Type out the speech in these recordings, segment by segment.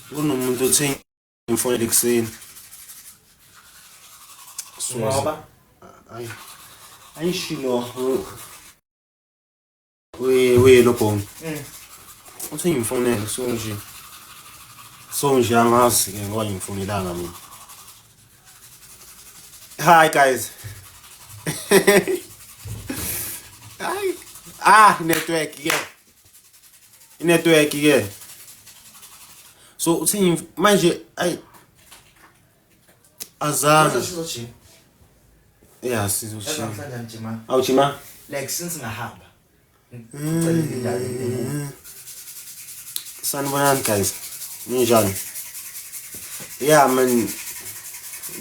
Kunomuntu othenga imfonela ekuseni. Ngoba ayishilo we lo bhongo. Uthenga imfonela so nje angazi ke ngoba ngimfonelanga mina. Hi guys. Network ke. Network ke. So uthenga manje azange. Yeah, sizojima. Namhlanje ngijima. Awujima? Like since ngahamba. Sanibonani guys. Ninjani? Yeah man.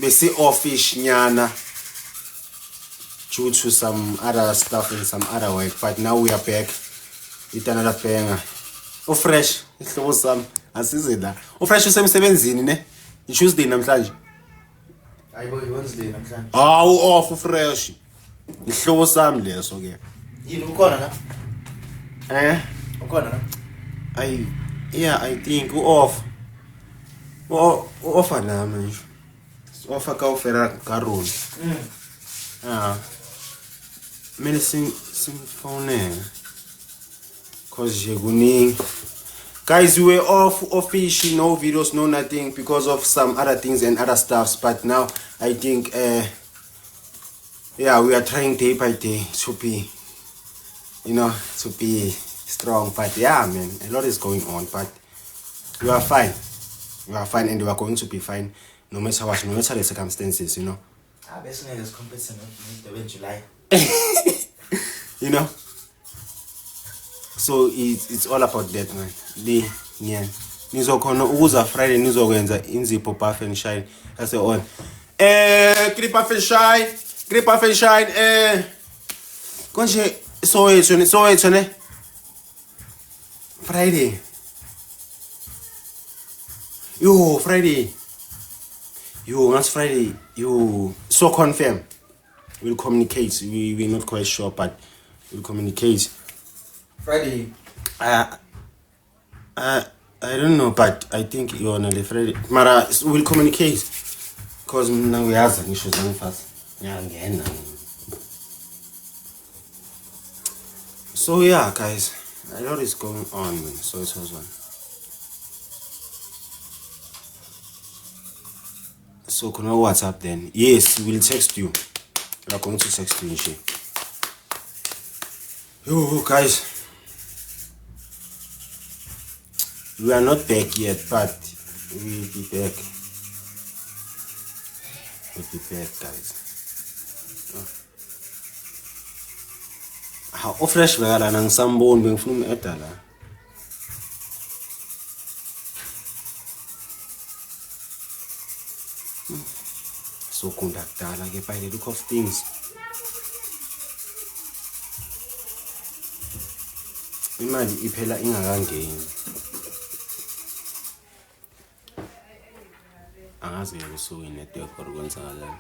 Besi office nyana due to some other stuff and some other work, but now we are back with another banger. Fresh, ihlobo sami asize la. Fresh usemsebenzini ne? Tuesday namhlanje. Ayibo Wednesday namhlanje. Off fresh. Ihlobo sami leso ke. Yini ukhona la? Ukhona la? Yeah, I think off. Off na manje. Offer ka ofera karol. Mele phone cause you guys, we were off official, no videos, no nothing because of some other things and other stuffs, but now I think yeah, we are trying day by day to be to be strong, but yeah man, a lot is going on, but we are fine and we are going to be fine no matter what, no matter the circumstances, Best niggas competing in July. So it's all about that man. Nizokhona ukuza Friday nizokwenza inzipho buff and shine. That's on. Clip buff and shine. Konje so it's ne. Friday. Yo, Friday. That's Friday. So confirm. We'll communicate. We're not quite sure, but we'll communicate. Friday. I don't know, but I think you're on the Friday. Mara, we'll communicate. Because now we have some issues fast. Yeah, again. So yeah, guys, a lot is going on. So it's also. So can we WhatsApp then? Yes, we'll text you. We are going to text you. Yo guys, we are not back yet, but we'll be back. We'll be back, guys. How fresh we are and some bone being from Etala. So conductor like by the look of things. Imali iphela ingakangeni. Angazi ke so network or kwenzakala.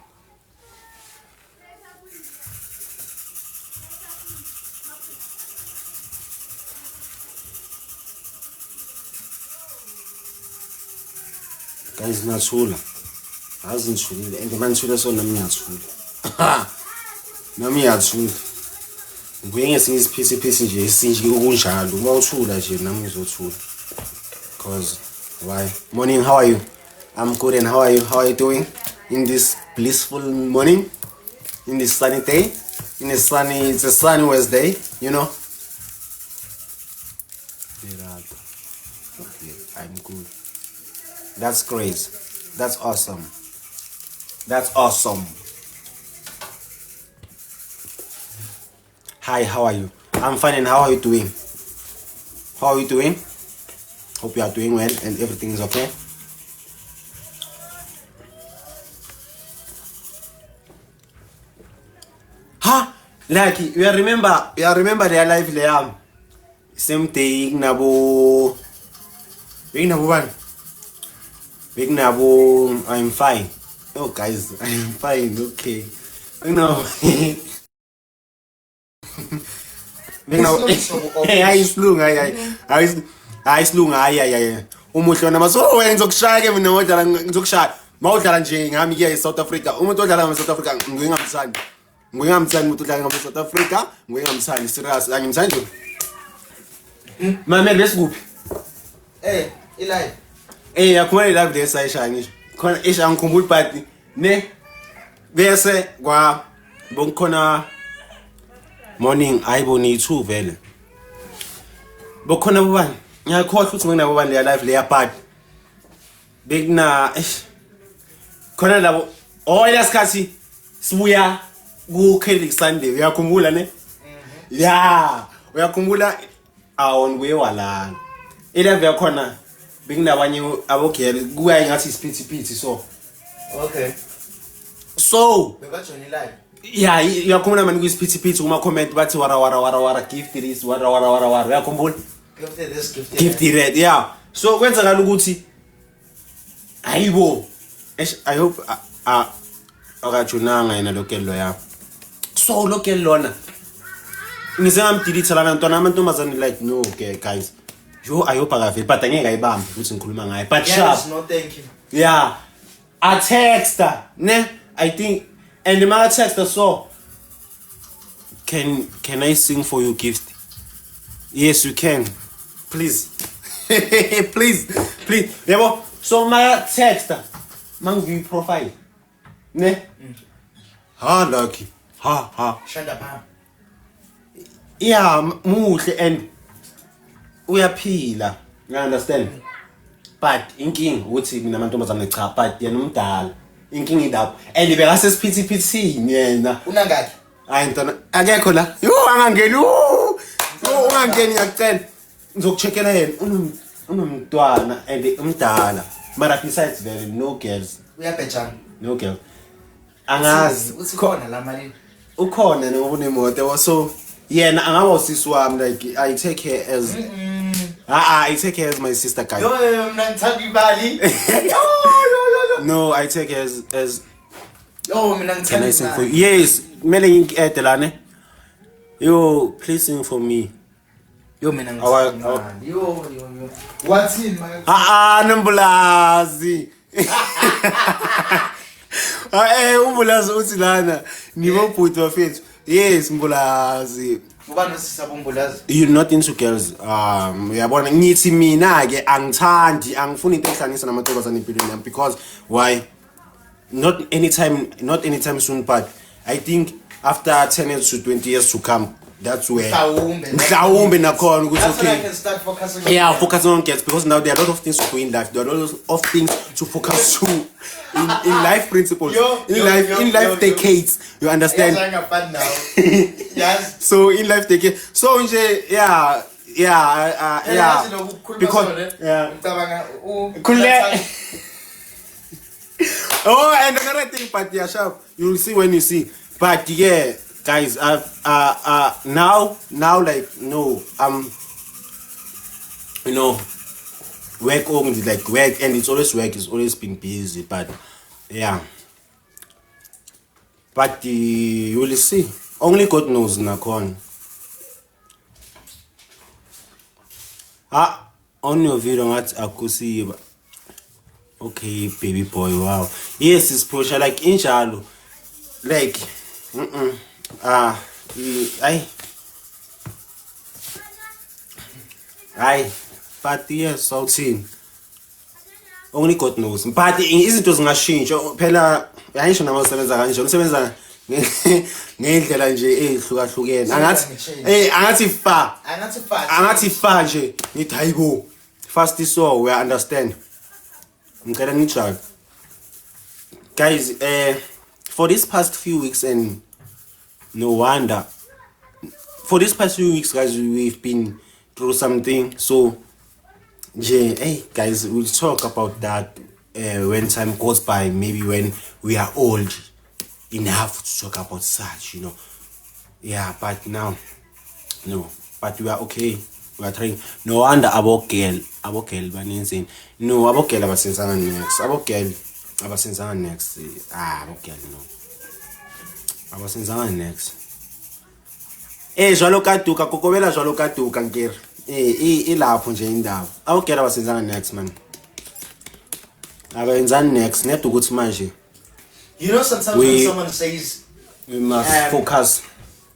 Guys, nathula. Azingithulile and manje thula so nami ngiyathula. Nami ngiyathula. Ngibuye ngesinye isiphisi nje esinje okunjalo. Uma uthula nje nami ngizothula. Cause why? Morning, how are you? I'm good, and how are you? How are you doing in this blissful morning? In this sunny day? It's a sunny Wednesday, Okay, I'm good. That's great. That's awesome. That's awesome. Hi, how are you? I'm fine, and how are you doing? How are you doing? Hope you are doing well and everything is okay. Like you remember their live there. Same thing nabo. Big nabo, I'm fine. Oh guys, I'm fine, okay. Big now. Ay slung. umuhle wena maso wena ngizokushaya ke mina ngodlala ngizokushaya mawudlala nje ngami ke eSouth Africa umuntu odlala ngeSouth Africa ngingamthandi umuntu odlala ngeSouth Africa ngingamthandi serious angimthandi mama lesikuphi ilive akhona live lesayishaya ngisho khona isha ngikhumbula party ne bese kwa bongikhona morning ayiboni 2 vele bokhona bobani ngiyakhohlwa ukuthi nginabo bani le live leya party bekuna khona labo lesikhathi sibuya ku Kelly Sunday uyakhumbula ne ya uyakhumbula awon kwewalana live yakhona bekunabanye abogela kuya ngathi isiphithiphithi so okay so bebajoin live yeah uyakhumbula manje kwisiphithiphithi kuma comment bathi wara gift this wara uyakhumbula gift red yeah so kwenzakala ukuthi ayibo I hope akajunanga yena lokelo ya so lokelo lona ngizengamdelete lana ntwana amantombazane like no okay guys I hope akaveli but angeke ayibambe ukuthi ngikhuluma ngaye but sharp no thank you yeah I text her ne I think and the mother text her so can I sing for you gift yes you can please please yabo so my text her mangi profile ne lucky shanda pha yeah muhle and uyaphila you understand but inking uthi mina amantombazane cha but yena umdala inking idapho and bekase siphithiphithi yena unangaki hayi ntona akekho la angangeni ungangeni ngiyacela ngizokucheckela yena unomntwana and umdala mara besides very no girls uyabhejana no girl angazi uthi khona la mali ukhona ngoba unemoto so yena angaba usisi wami like I take her as I take her as my sister guys yo mina ngithanda ibali no I take her as mina can I sing ngithanda for you yes kumele ngikede lana yo please sing for me yo mina ngithanda yo wathini nembulazi umbulazi uthi lana nibo bhuti wafethu yes mbulazi ubani usisaba umbulazi you're not into girls uyabona ngithi mina ke angithandi angifuni into ehlanganisa namantombazane empilweni yami because why not anytime soon but I think after 10 years to 20 years to come that's where mhlawumbe nakhona ukuthi okay yeah focusing on girls because now there are a lot of things to do in life there are a lot of things to focus to in life principles in life decades you understand yes so in life decades so nje yeah because ngicabanga and another thing but yeah sharp you'll see when you see but yeah guys now like no you know work only like work and it's always been busy but yeah but you will see only God knows nakhona on your video ngathi akusiba okay baby boy wow yes it's push like injalo like but yes Southini only God knows but izinto zingashintsha phela ayisho namasebenza kanjalo usebenza ngendlela nje ehlukahlukene angathi fa nje ngithi hayibo fast so we understand ngicela ngijaye guys for this past few weeks and no wonder for this past few weeks guys we've been through something so hey guys we'll talk about that when time goes by maybe when we are old enough to talk about such you know yeah but now no but we are okay we are trying no wonder abogel baninzi no abogel abasenzana next abogel abasenzana next abogel no abasenzana next jwalo ka tuka kokobela jwalo ka tuka nkere ilapho nje indaba awugera basenzana next man abenzani next net ukuthi manje You know, sometimes when someone says we must focus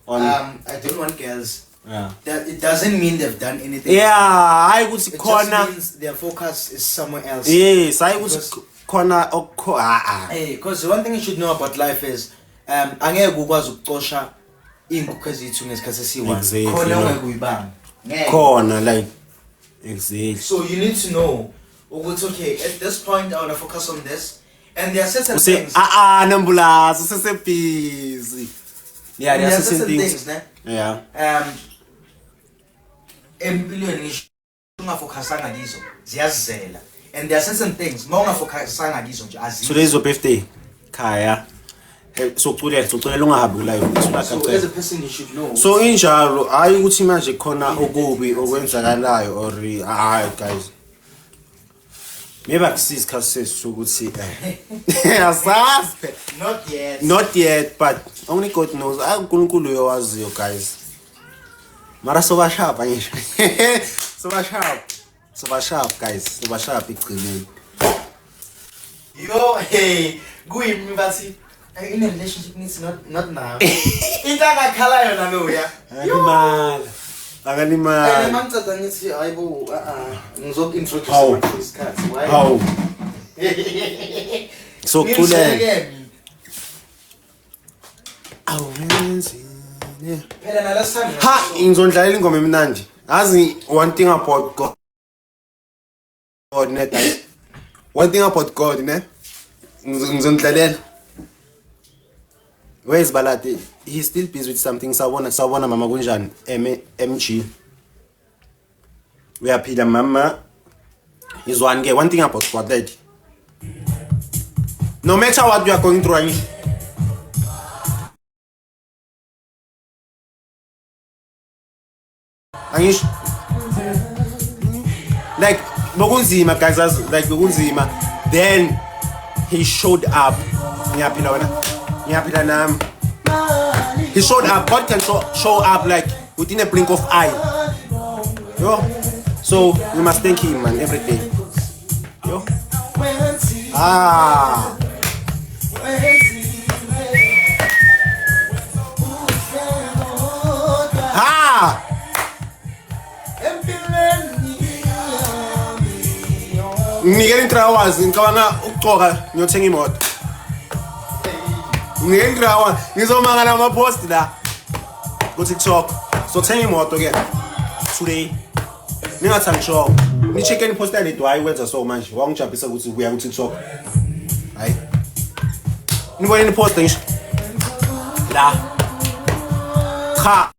on I don't want girls, yeah, that it doesn't mean they've done anything. yeah, hayi ukuthi It khona just means their focus is somewhere else. yes hayi ukuthi khona Hey, because one thing you should know about life is angeke ukwazi ukucosha inkukhu ezithu ngesikhathi esiyi-one. Exactly, Khona no. ongeke uyibambe. Ngeke. khona like exactly. So you need to know ukuthi okay, at this point I want to focus on this, and there are certain Say things. nambulazi usese busy. Yeah, there are certain things. Ne? Yeah. Empilweni ngisho ungafocusanga kizo ziyazizela, and there are certain things mawungafocusanga kizo nje azizeli. So there's your birthday. Khaya. Soculela ungahambi live. So as a person you should know. So injalo hayi ukuthi manje khona okubi okwenzakalayo or guys. Maybe akusizi isikhathi sokuthi asazi. Not yet. Not yet, but only God knows. uNkulunkulu uyawaziyo guys. Mara soba sharp ngisho. Soba sharp guys. Soba sharp igcineni. Yo, hey, kuyimi bathi in a relationship needs not now. Into akakhala yona lo ya. Akalimala. Mangiceda ngithi hayibo ngizokintroduce How? my isikhathi. Why? Hawu. Sokuculela. Awenzi. Phela na last time. Ha, ngizondlalela ingoma emnandi. Azi one thing about God ne guys. One thing about God ne. Ngizondlalela. Where is Balati? He's still busy with something. Sawona mama kunjani? MG. We are Peter mama. Is one guy. One thing about God that no matter what you are going through, Anish, like Bogunzima guys, like Bogunzima. Then he showed up. He showed up. God can show up like within a blink of eye. Yo, so we must thank Him, man, every day. Yo, Nginikele 3 hours ngicabanga ukucoka ngiyothenga imoto. Nginikele 3 hours ngizomanga nama post la ku TikTok. So thenga imoto ke today. Ningathi angisho. Ni check any post le do wenza so manje. Wangijabulisa ukuthi kuya ku TikTok. Hayi. Nibone ni post ngisho. La. Kha.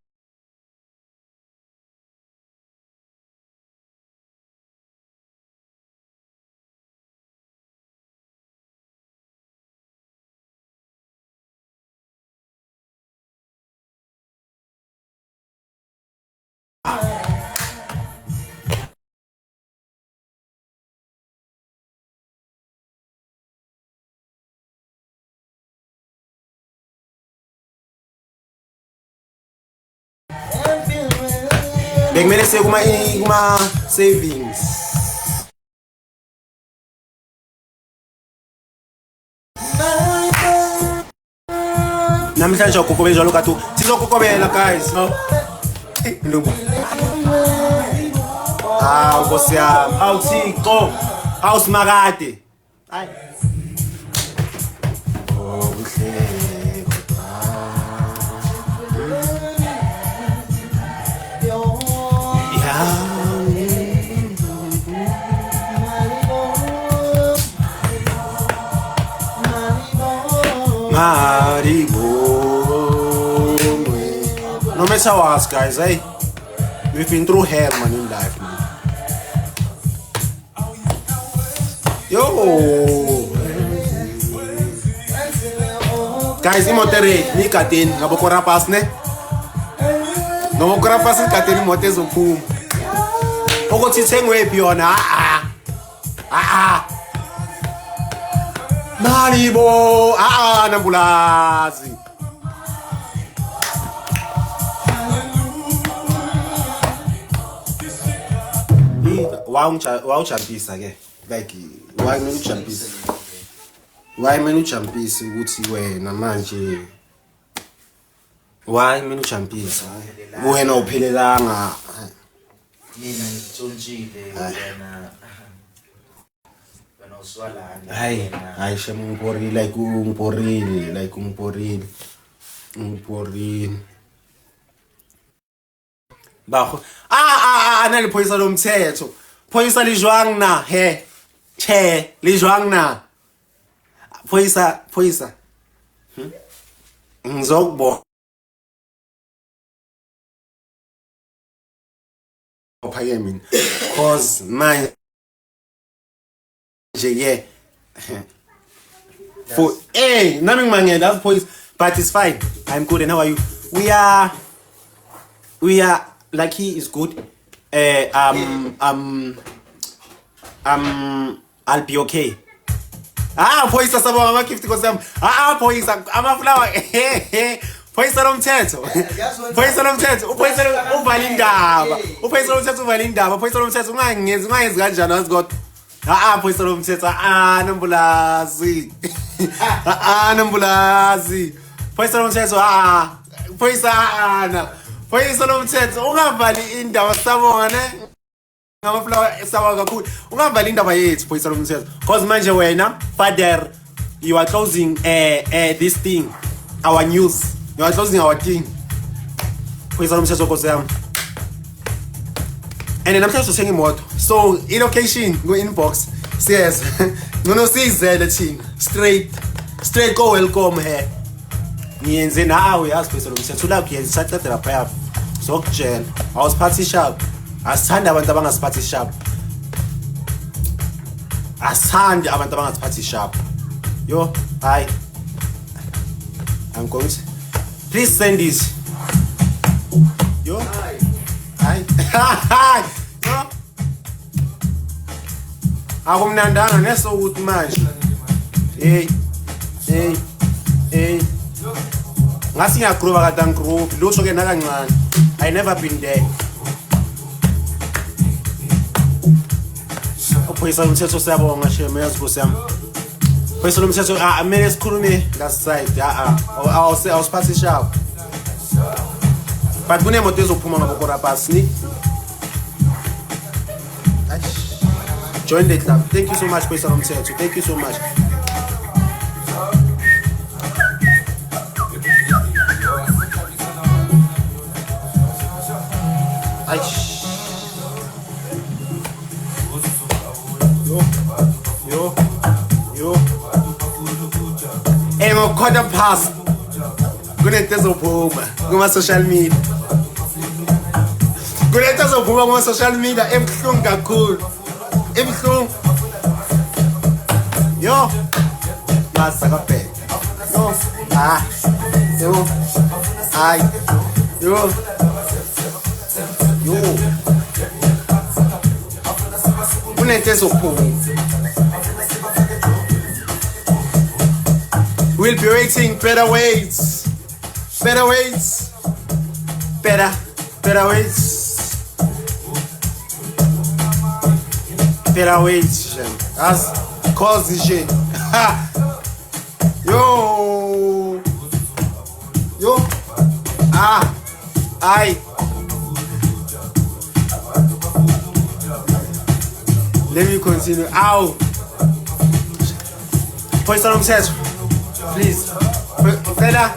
Bekumele siye kuma savings. Namhlanje ukukobela njalo katu. Sizokukobela guys, no? Ndugu. Nkosi yami. Awuthixo. Awusimakade. Hayi. No matter what, guys, hey, we've been through hell, man, in life, man. Yo, guys, imotere ni kateni ngabokora pass ne. No bokora pass kateni imote zophuma. Ukuthi ithengwe phi yona? Maribo, nambulazi. wawujampisa ke like why kumele ujampise why kumele ujampise ukuthi wena manje why kumele ujampise wena uphelelanga mina ngitshontshile wena hayi hayi shem ngiphorile like ngiphorile bago ana liphoyisa lomthetho phoyisa lijwang na he che lijwang na phoyisa ngizokubona ophake mina cause manje yeah for hey nami ngimangela that's phoyisa but it's fine. I'm good and how are you? We are Lucky is good. I'll be okay. Phoyisa sabona ama gift kosam. Phoyisa amaflower. Phoyisa lomthetho. Phoyisa lomthetho. Uphoyisa uvala indaba. Uphoyisa lomthetho uvala indaba. Phoyisa lomthetho ungangenzi kanjani wazigot. Phoyisa lomthetho. Nambulazi. Nambulazi. Phoyisa lomthetho. Phoyisa ana. Phoyisa lomthetho ungavali indaba sabona ne ngamaflower sawa kakhulu ungavali indaba yethu phoyisa lomthetho cause manje wena father you are closing this thing our news you are closing our thing phoyisa lomthetho nkosi yami and namhlanje sithenga imoto so in location go inbox yes no sizele thina straight go welcome here niyenze nawe yazi phoyisa lomthetho la kuyenza saqedela phaya sokujela awusiphathi sharp asithanda abantu abangasiphathi sharp asithanda abantu abangasiphathi sharp yo hi I'm going to please send this yo hi yo akumnandana neso ukuthi manje hey ngasi ngiyagroova kade ngigroove lutho ke nakancane I never been there uphoyisa lomthetho siyabonga sheme yazi Nkosi yami uphoyisa lomthetho amele sikhulume ngaside awusiphathi sharp but kunemoto ezophuma ngabokora basi join the club. Thank you so much uphoyisa lomthetho. Thank you so much. Quarter past kunento ezophuma kuma social media kunento ezophuma kuma social media ebuhlungu kakhulu ebuhlungu yo masaka phe yo ay yo kunento ezophuma. We'll be waiting better ways. Better ways. Better ways. Better ways. As cause this shit. Yo. Let me continue. Ow. Phoyisa lomthetho. Please. Fela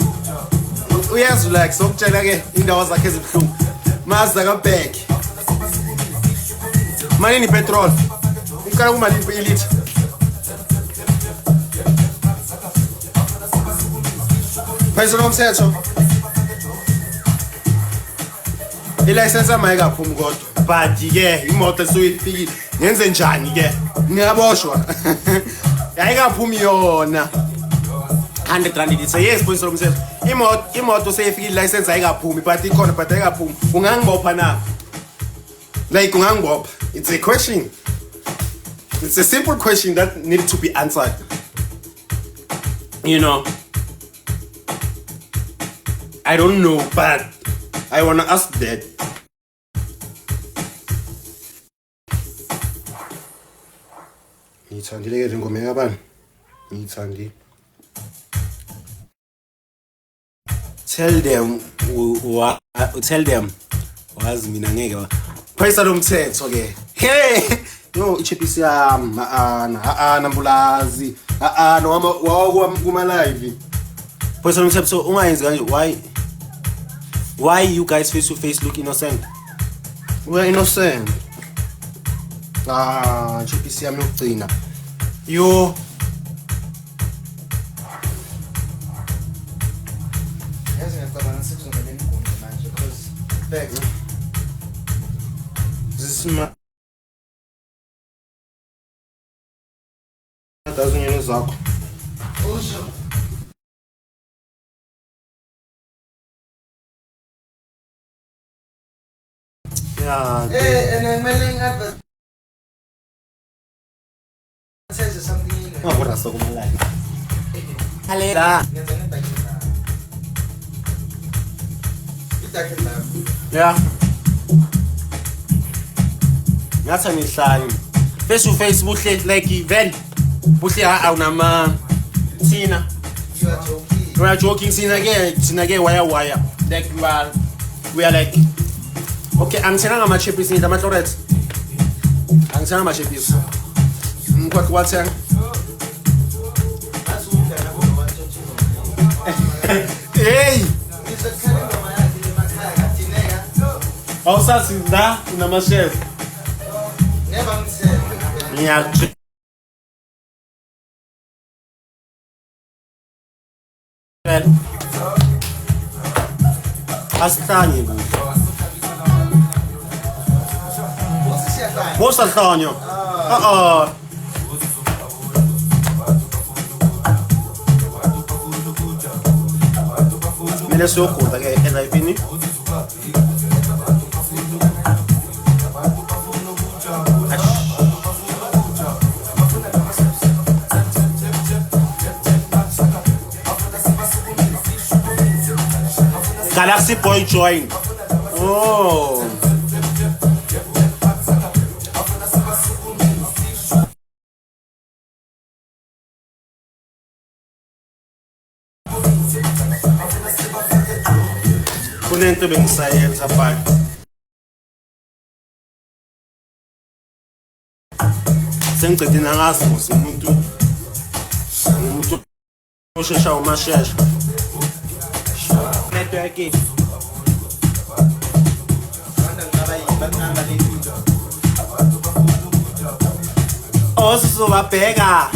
uyazula sokutshela ke indawo zakhe ezibuhlungu. Maza ka back. Malini petrol. Ukala kumalini ilitha. Phoyisa lomthetho. Ilicense yami ayikaphumi kodwa. But ke imoto esuyifikile. Ngenze njani ke? Ngiyaboshwa. Ayikaphumi yona. 100 rand litha yes phoyisa lomthetho imoto seyifikile license ayikaphumi but ikhona but ayikaphumi ungangibopha na like ungangibopha it's a question it's a simple question that needs to be answered you know I don't know but I want to ask that Ngiyithandile ke ingoma yakabani? Ngiyithandi. Tell them wazi mina ngeke phayisa lo mthetho ke. Hey yo ichipisi yami nambulazi noma kuma live. Phayisa lo mthetho ungayenzi kanje. Why you guys face to face look innocent? We are innocent. Ichipisi yami yokugcina. Yo this is my doesn't zakho. Yeah. And then mailing advert says something. What else go malay? Halera. Yeah. Ngathi ngihlali face to face buhle like event buhle awunama thina you are joking thina ke wire like we are like okay angithena ngama chippies ni ama florets angithena ngama chippies what hey awusathi la unama chef yeah. Astani bu. What's Antonio? Mele soko da che è dai fini. Galaxy Boy join. Oh. Kunento beng saya sa part. Sengcede nangazi umuntu oshesha umashesha. Network. Osizobabheka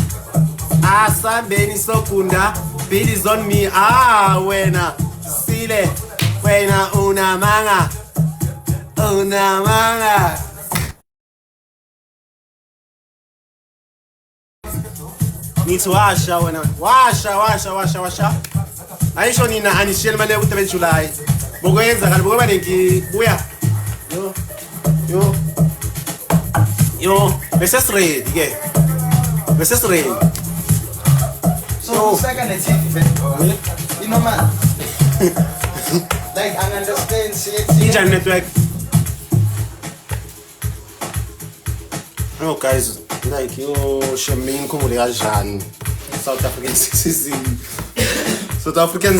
asambeni sokunda Billy's on me wena sile wena unamanga nithi washa wena washa ayisho nina anishiyele manje ku3 July bokwenza kanti bokuba nengibuya yo bese ready ke bese ready so second TV you know man like I understand internet network. Oh guys, like yo shemin kumule kanjani South African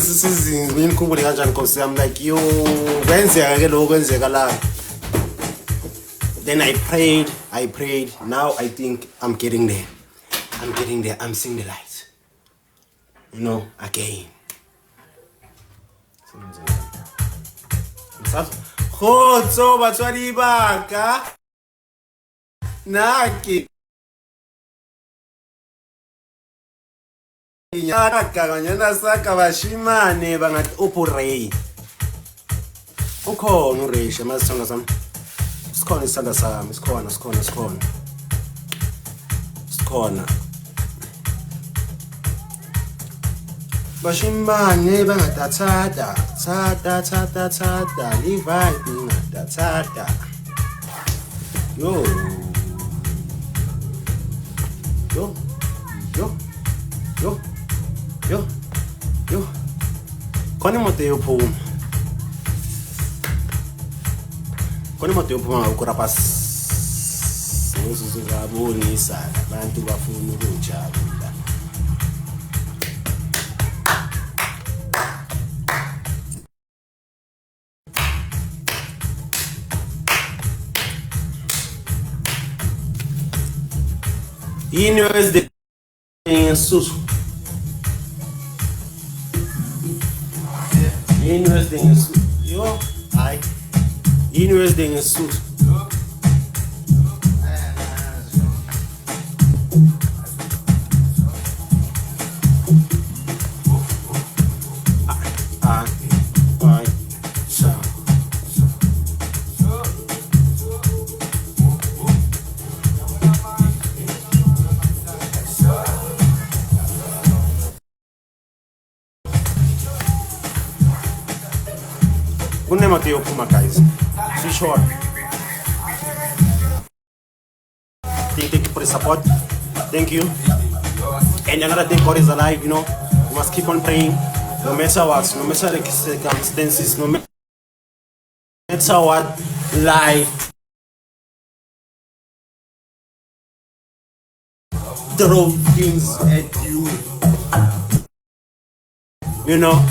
citizens mina kumule kanjani because I'm like yo kwenzeka ke lokho kwenzeka la. Then I prayed. Now I think I'm getting there. I'm seeing the light. You know, again. Khotso batswadi ba ka. Naki. Inyaka kanyana saka bashimane bangathi uPuray. Ukhona uReisha masithonga sami. Sikhona isithanda sami, sikhona. Bashimane bangathada, thada, livibe ngathada. Yo. Khona imoto yophuma ukurapasi Uzuzabonisa abantu bafuna ukujabula. Yini wesde ngesusu. Yini wesde ngesusu. Yo, hayi. Yini wesde ngesusu. Kunema te ophuma guys. Switch short. Thank you for the support. Thank you. And another thing, God is alive, you know. We must keep on praying. No matter what, no matter the circumstances, no matter what life throw things at you. You know.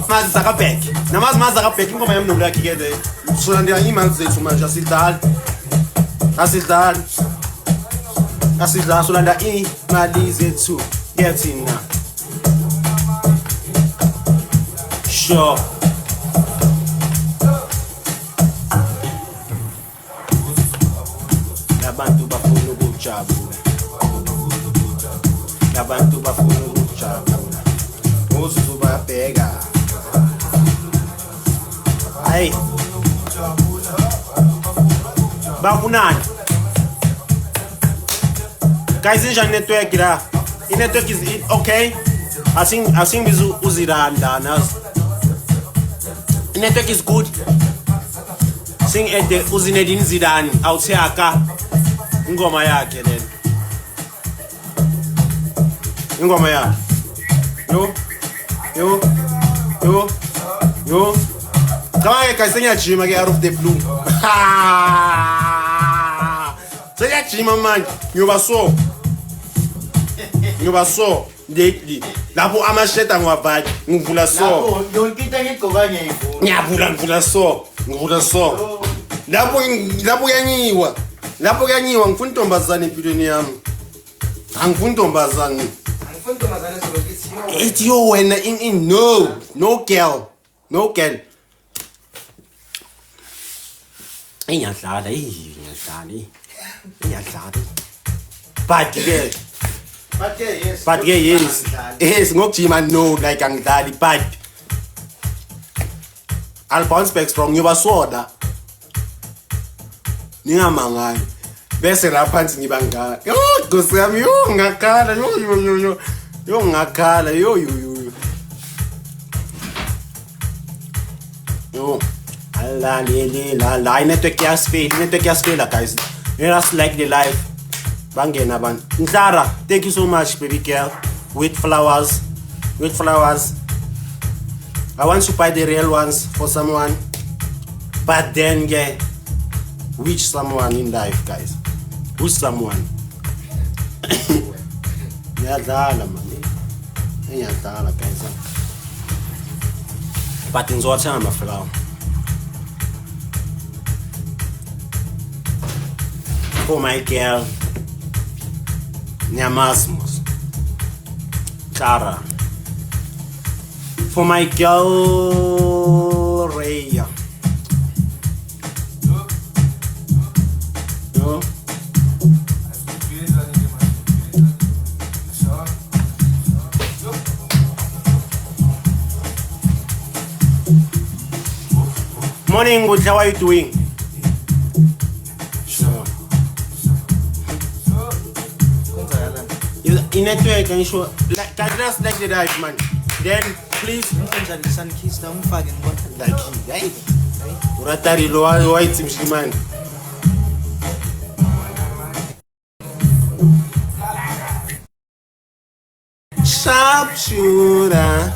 Mazakapek. Namaz Mazakapek. Ingoma yami nomla kigede. Solandira imali zethu manje asidlali. Asidlali solanda imali zethu. Yathina. Sure. Labantu bafuna ukujabula. Labantu bafuna ukujabula. Uzuzu bayabheka. Hey, bafunani guys, injani network la? Network is okay. I think bizu uziranda nazo. Network is good. Sing ede uzinedini zidani awutheka ingoma yakhe lena. Ingoma yakhe. Yo. Come on, guys, sing a gym again out of the blue. Sing a gym, man. You were so lately. Lapo amasheta ngwabadi. Ngvula so. Ngvula so. Lapo yanyiwa. Ngifuna intombazane empilweni yami. Angifuna intombazane. It's yo wena in no girl. Iyadlala. But yes. Yes, ngokujima no like angidlali but I'll bounce back strong. Ngibasoda. Ningamangani. Bese la phansi ngibangaka. Yo, Nkosi yami, yo ngakhala. Yo ngakhala. Yo. La network yasfela guys. Let us like the life. Bangena ban. Nzara, thank you so much, baby girl. With flowers. I want to buy the real ones for someone. But then which someone in life, guys? Which someone? Yadala man. Yadala guys. But in Zoachana my flower. For my girl Nyamasmos Clara. For my girl Raya. Morning, good. How are you doing? In network and show like just like the life man. Then please like uratari lo white man. Sharpshooter,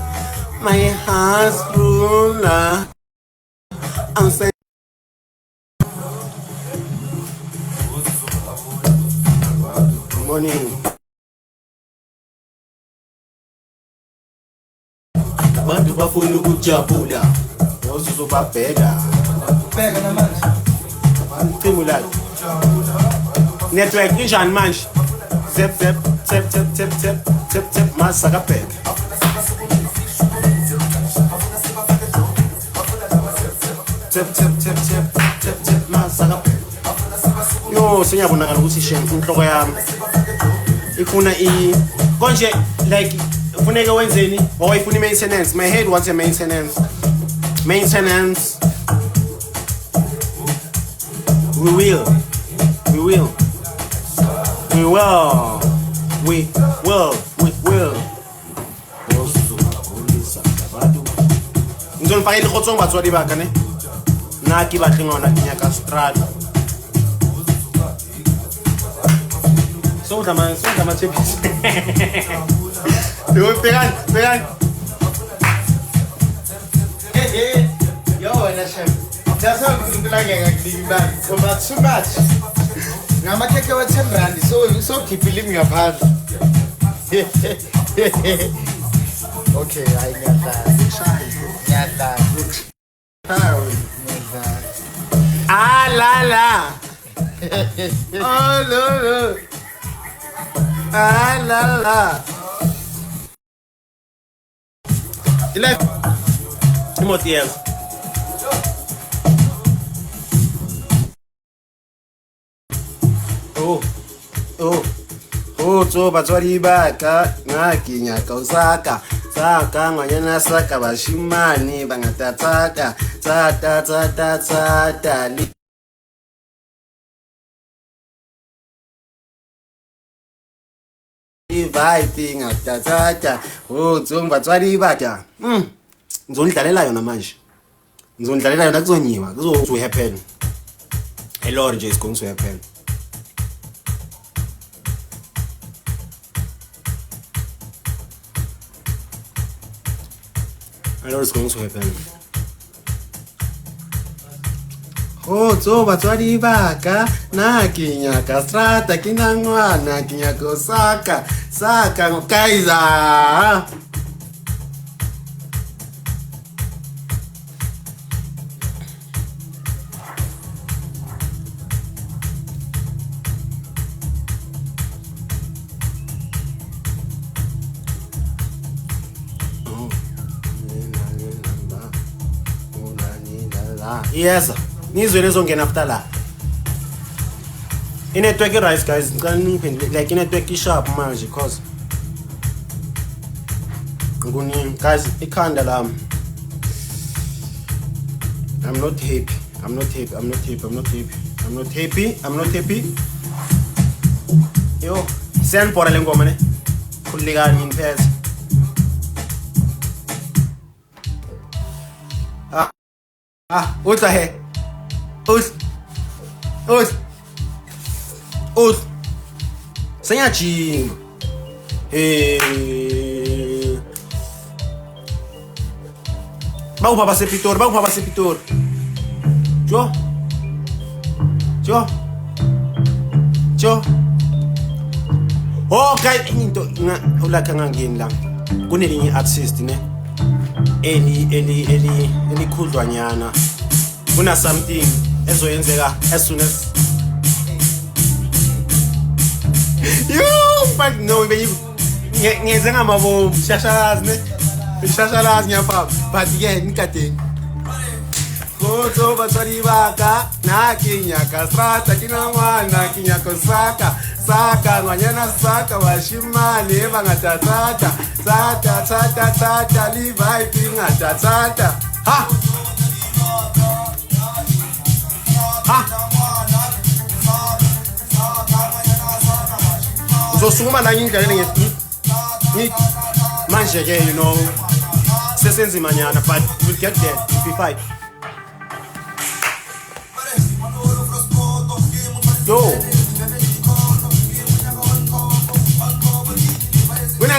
my heart's ruler. I'm saying. Morning. Abantu bafuna ukujabula. Uzobabheka. Bheka namanje. Stimulate. Network injani manje? Zep zep zep zep zep zep zep zep masaka bheka. Zep zep zep zep zep zep masaka bheka. Yo sengiyabonakala ukuthi inhloko yami ifuna konje like ufuneka wenzeni or ifuna maintenance. My head wants a maintenance. We will. Ngizonifaka ikhotsong batswadi ba ka ne. Nna ke batle ngwana ke nyaka strata. So dama chepis. Yo pegan. Yo, wena chef. That's how I'm like ngaklimbani. So too much. Ngamakeke wa 10 rand so keep living your hand. Okay, I got that. Ah la la. Oh no. Ah la la. Timothy else. So batswadi ba ka ngaki nyaka usaka saka ngwanyana saka bashimane bangata tsaka tsata li vibe ngata tsata so batswadi ba ka ngizondlalela yona manje ngizondlalela yona kuzonyiwa kuzo happen a lot nje is going to happen. I know it's going to happen. So batswadi ba ka na kinyaka strata kinangwana kinyaka saka ngokaiza. Yes, nizwe lezongena after la. Inetwork rise guys, like inetwork sharp manje cause nguni guys ikhanda lami. I'm not happy. Yo, send por le ngoma ne. Kuligani impesa. What's the heck? Senyachi. Bago pa ba sepitor? Jo. Oh, guys, into nga ula ka ngangeni lang. Kunelinye artist ne. Eli khudlwanyana. Kuna something ezoyenzeka as soon as you fuck no baby. Ngeze ngamabo shashalazi nyapha but yeah nikateni. So batswadi ba ka na kinyaka strata kinangwana kinyaka saka ngwanyana saka washimane bangata tsata live ingata tsata ha uzosukuma la ngindlela ngi manje ke you know sesenzima nyana but we'll get there if we fight. Yo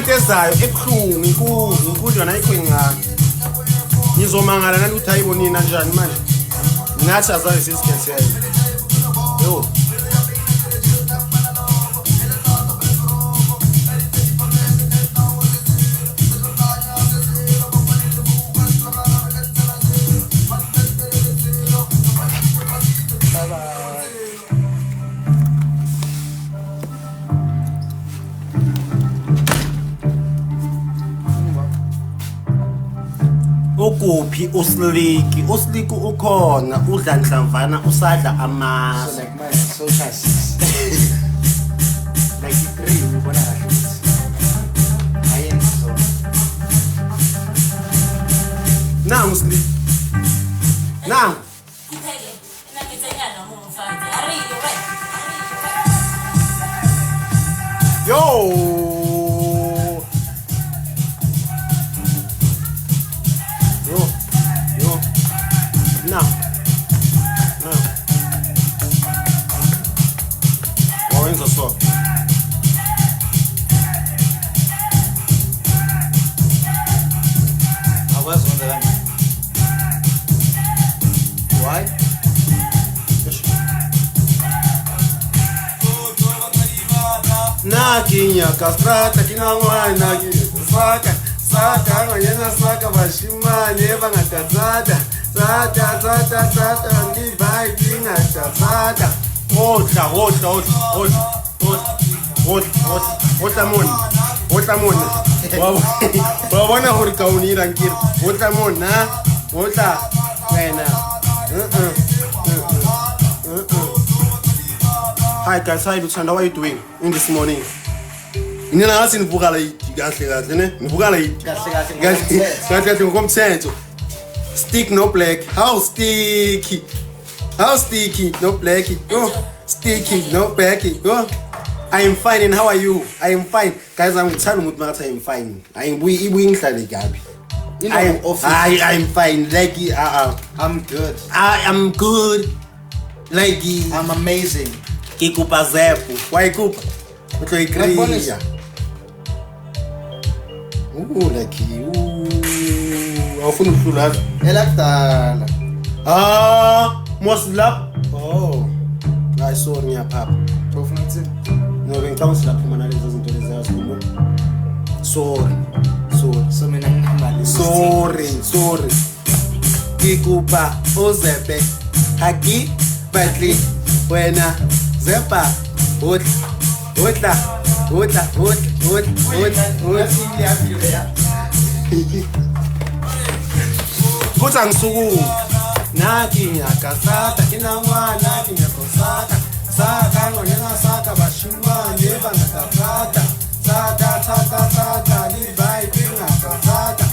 ikontent ezayo ebuhlungu inkulu yona ayikho ingane ngizomangala nalutho ayibonina kanjani manje ngathi azayo sisikhethele yo ukuphi usliki ukhona udla nhlamvana usadla amasi So like my socials. Like the three we wanna have. I am so. nangu sliki nangu yo now wawenza so I was wondering why. nakinya kastrata kinangwana saka nganyana saka bashimane bangatazada Zata, divide, zata. Otamon. Wabona hori kaunira nkiri. Otamon na. Ota. Wena. Hi guys, hi Luchanda, what are you doing in this morning? Nina ngasi nivuka la kahle ne? Nivuka la kahle ngokomthetho. Stick no black. How sticky? No black. Oh, sticky no black. Oh, I am fine. And how are you? I am fine. Guys, I'm telling you, I am fine. I am we inside Gabi. I am fine. Like I'm good. I am good. Like I'm amazing. Kikupa zepu. Why kupa? Uto ikriya. Like awufuna ukuhlula Elakudala. Moslap. Oh. Hayi sorry ngiyaphapha. Ufuna ukuthini? No bengicabanga silapha nalezo zinto lezayo sikhuluma. Sorry. So mina ngihamali. Sorry. Kikupa ozepe. Haki batli wena zepa. Otla. Kuta ngisuku naki ngiyakasata kinamwana ngiyakosaka saka ngonyana saka bashimane bangatapata saka libai ngakasata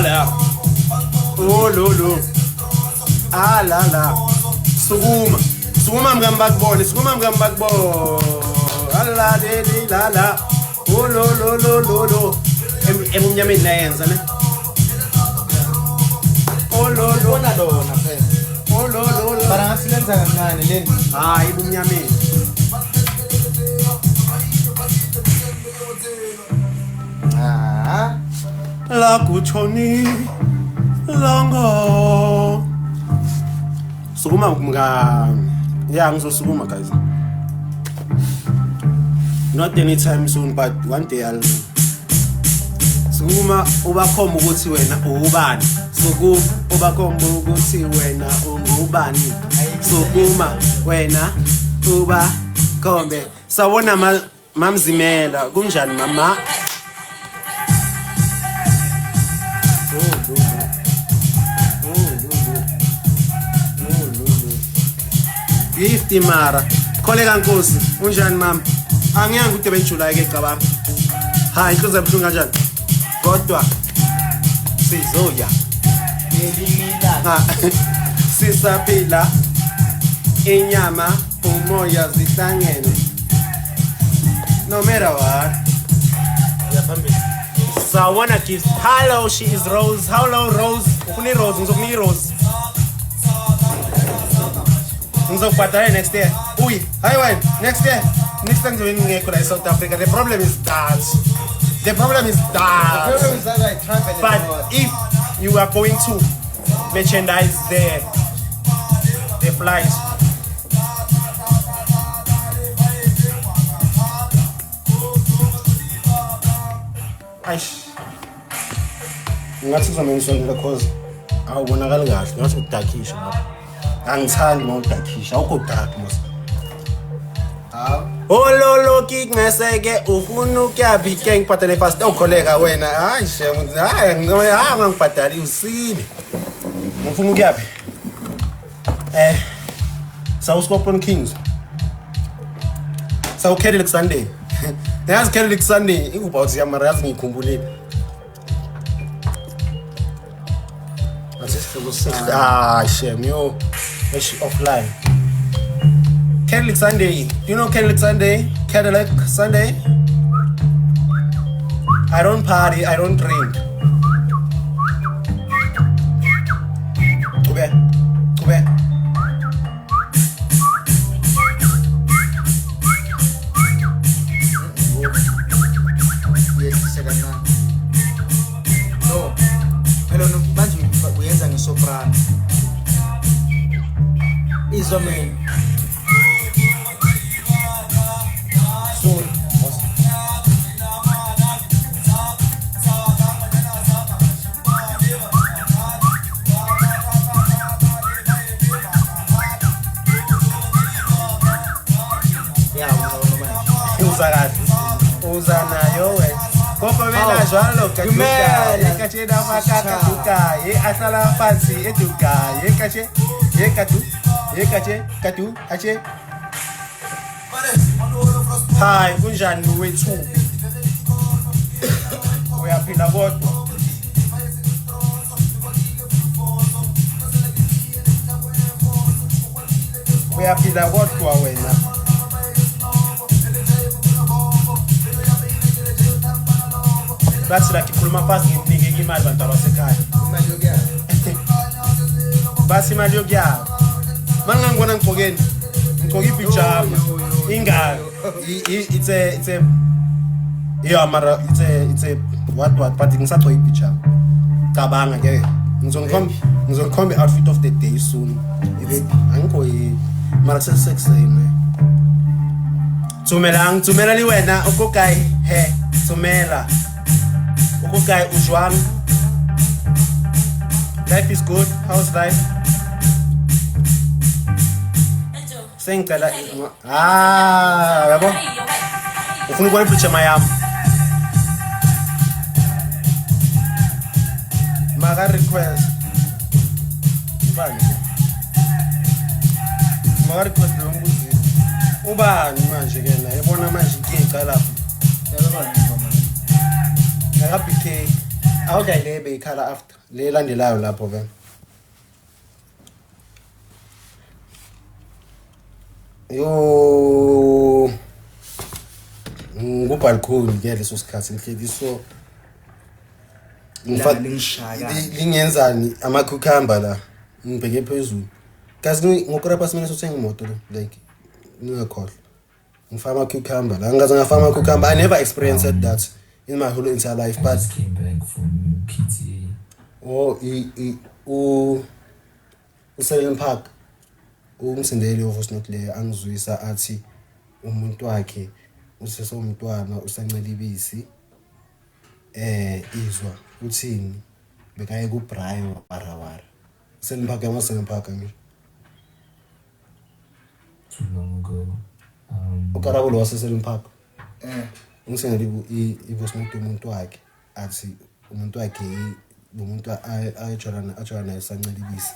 la oh lo la sukuma mngambakubone ala leli la oh lo ebumnyameni layenza ne oh lo Bona lona phela. oh lo Bara ngathi lenza kancane leni. hayi ebumnyameni la kuchoni longo sukuma ngizosukuma guys not anytime soon but one day I'll sukuma ubakhomba ukuthi wena ubani sukuma ubakhomba ukuthi wena ungubani sukuma wena ubakhombe sawona mamzimela kunjani mama gift mara kholela Nkosi unjani mama angiyanga ukuthi benjulaye ke cabanga hayi inhliziyo ebuhlungu kanjani kodwa sizoya Ngelimila. sisaphila inyama umoya zihlangene no matter what. So I wanna give hello, she is Rose. Hello Rose. Ufuni Rose, ngizokuni Rose. Ngizokubhadala next year. Uy, hi wine, next year. Next time ngingekho la South Africa. The problem is that. The problem is The problem is that I travel but abroad. if you are going to merchandise the flight, ngathi uzamengisonela cause awubonakali kahle ngathi udakhisha lapho. Angithandi mawudakhisha awukho dark mos. Ololoki ngeseke ufuna ukuyaphi ke ngibhadale fast awukholeka wena hayi shem hayi ngangibhadali usile ngifuna ukuyaphi South Scorpion Kings South Catholic Sunday yazi Catholic Sunday ingubawuthi yamara yazi ngikhumbulile shem yo she offline Catholic Sunday. Do you know Catholic Sunday? Catholic Sunday? I don't party, I don't drink. Kube. Yes, sekana. No. Hello, no manje uyenza ngesoprano. Izomen. Uzanayo we koko vela jwalo kaduka kache da makaka duka ye asala fancy eduka ye kache katu ache hi kunjani wethu uyaphila kodwa uyaphila kodwa wena bathi la kikhuluma fast ngipike imali bantwana basekhaya Imali yokuya. basi imali yokuya mangangibona ngigqokeni ngigqoka ipijama ingalo it's a yeah mara it's a what but ngisagqoka ipijama cabanga ke ngizongikhomba outfit of the day soon angikho mara sekusene Tumela li wena ukokai he tumela ukokai ujwang. Life is good. How's life? Sengicela yabo ufuna ukubona ipicture yami maka request lo mbuzi ubani manje ke la yabona manje inkinga lapho yaba PK awudayile beyikhala after le landelayo lapho ke yo ngubalkhulu ke leso sikhathi ngihleli so ngingenzani ama cucumber la ngibheke phezulu kazi ngokurapa simene sothenga imoto like ngingakhohle ngifama ama cucumber la ngaze ngafama ama cucumber. I never experienced that in my whole entire life but came back from PTA. uSeven Park umsindeli ovosnotile angizwisa athi umuntu wakhe usesomntwana usancela ibisi izwa uthini bekaye ku Brian warawara Seven Park Seven Park ngisho Too long ago. ukarabolo waseSeven Park ngisengeli ivosnoto umuntu wakhe athi umuntu wakhe umuntu ayejona esancela ibisi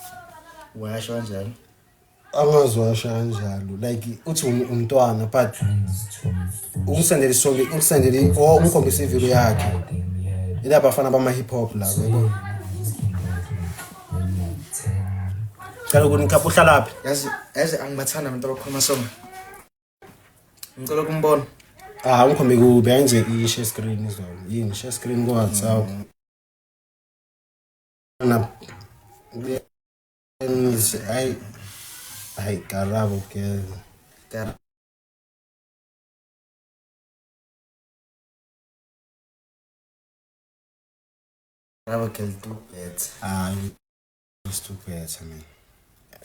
wayasho kanjani angazwasha kanjalo like uthi umntwana but ukusendela isonke ukusendela umkhombisa ivideo yakhe ilapha afana bama hip hop la yebo Kaloku nikapha uhlala phi? Yazi angibathanda abantu abakhuluma sona. Ngicela ukumbona. Ungikhombe kubi ayenze i-share screen izona. Yini share screen ku WhatsApp. Hayi karabo ke. Karabo ke do it. It's too bad man.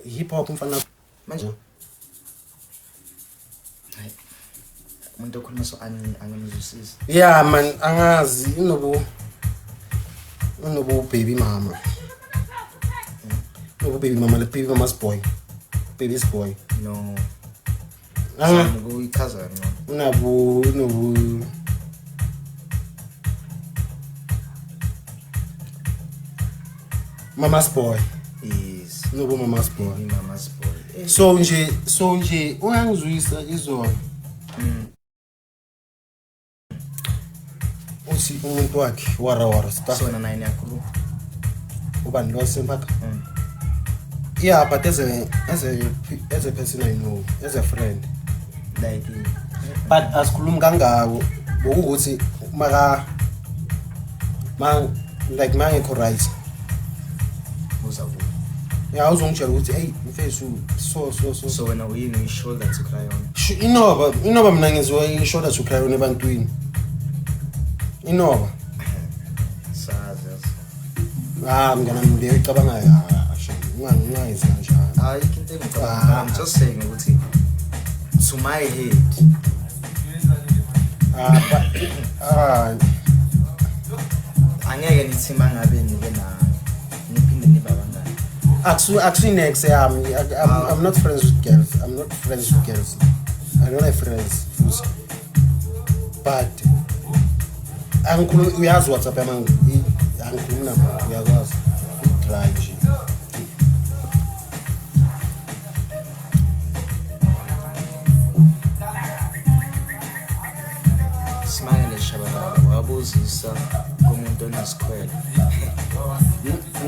Hip hop mfana Manje. Hayi. Umuntu okhuluma so angamuzwisisi. Yeah man, angazi unobo baby mama. No baby mama, the baby mama's boy. Baby's boy. No. Anga Go ikaza no. unobo mama's boy. Yes. Unobo mama's boy. Baby mama's boy. So nje uyangizwisa izona. Uthi umuntu wakhe wara stuff. So na 9 yakho. Ubani lo sempaka? Yeah, but as a person I know, as a friend. Like But asikhulumi kangako ukuthi like mangekho right. uzabu. Yeah, uzongitshela ukuthi hey mfethu so. So when we in shoulder to cry on. Inoba mina ngizwe i-shoulder to cry on ebantwini. Inoba. Sazi. Mngana mndeyo icabanga ungangiyenza kanjalo. You can take it. I'm just saying ukuthi to my head. Angeke nithi mangabe nibe na niphinde niba bangani. Actually next I'm not friends with girls. I don't have friends. But angikhuluma uyazi WhatsApp yami angikhuluma nabo uyakwazi try nje. Smile shababa wabuzisa komuntu onesikhwele.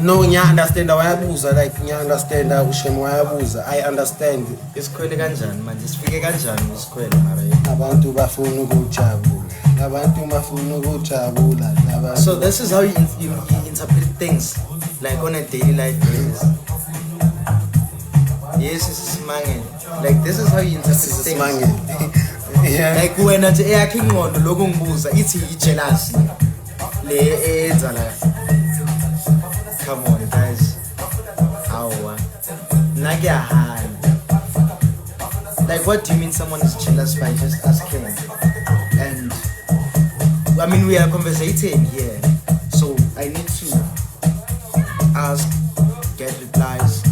No, understand wayabuza like understand ushemu wayabuza. I understand. Isikhwele kanjani manje sifike kanjani isikhwele mara Abantu bafuna ukujabula. So this is how you interpret things like on a daily life basis. Yes, this is mangel. Like this is how you interpret things. Yeah. Like wena nje eyakhe ingqondo lokho ngibuza ithi i-jealousy le enza la. Come on guys. Awa. Nakuyahana. Like what do you mean someone is jealous by just asking? And I mean we are conversating here. So I need to ask, get replies,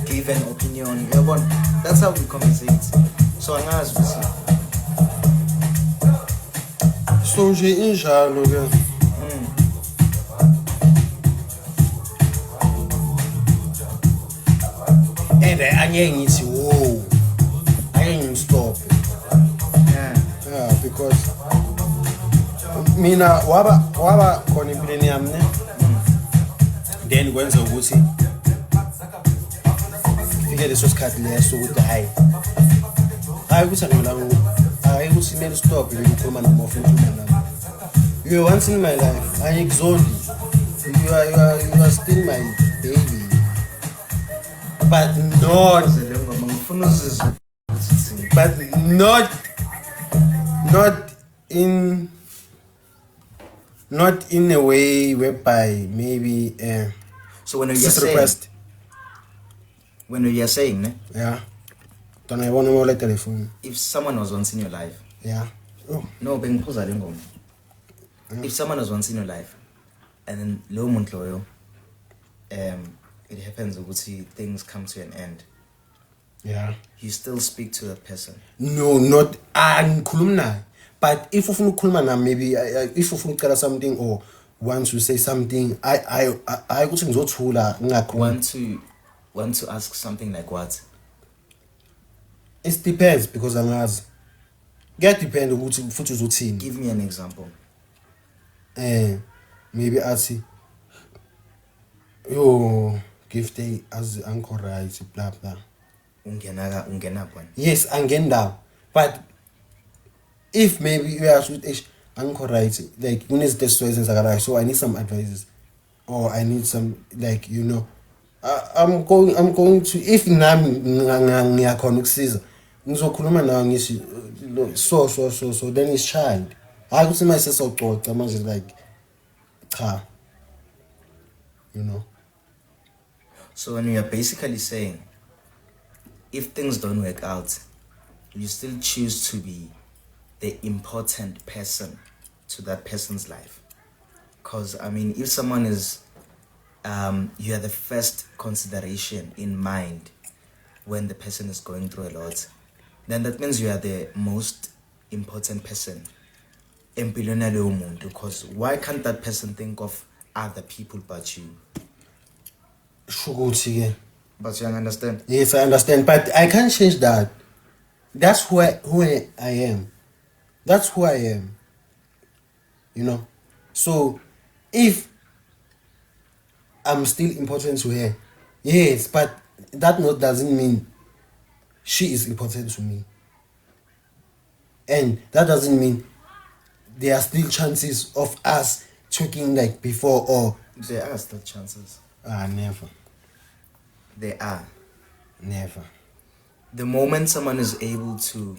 give an opinion. That's how we conversate. So I'm gonna ask you. So nje injalo ke. And angeke ngithi wow. Angeke ngimstop. Yeah, because mina waba khona impilweni yami ne. Then kwenza ukuthi fike leso sikhathi leso ukuthi hayi ukuthi angilanga hayi ukuthi kumele stop ukukhuluma noma ufuna ukukhuluma nami. You are once in my life. I exalt you. You are still my baby. But not in a way whereby maybe so when you're saying ne? Yeah. Don't I want to let telephone? If someone was once in your life. Yeah. Oh. No, bengiphuza le ngoma. If someone was once in your life and then lo muntu loyo it happens ukuthi things come to an end. Yeah. You still speak to that person. No, not angikhuluma naye. But if ufuna ukukhuluma nami maybe if ufuna ucela something or want to say something I ukuthi ngizothula ngingakhuluma. Want to ask something like what? It depends because angazi. Get depend ukuthi futhi uzothini. Give me an example. Maybe athi yo gift day as uncle right, blah blah. Ungena pona. Yes, angenda. But if maybe you are with uncle right, like when is this so I need some advices. Or I need some like I'm going to if nami ngiyakhona ukusiza ngizokhuluma nawe ngithi so then it's child hayi ukuthi mase sococa manje like cha So when you're basically saying, if things don't work out, you still choose to be the important person to that person's life. Because, I mean, if someone is, you are the first consideration in mind when the person is going through a lot, then that means you are the most important person. Because why can't that person think of other people but you? But you understand? Yes, I understand, but I can't change that. That's who I am. That's who I am. So if I'm still important to her, yes, but that doesn't mean she is important to me. And that doesn't mean there are still chances of us talking like before or... There are still chances. Never. There are. Never. The moment someone is able to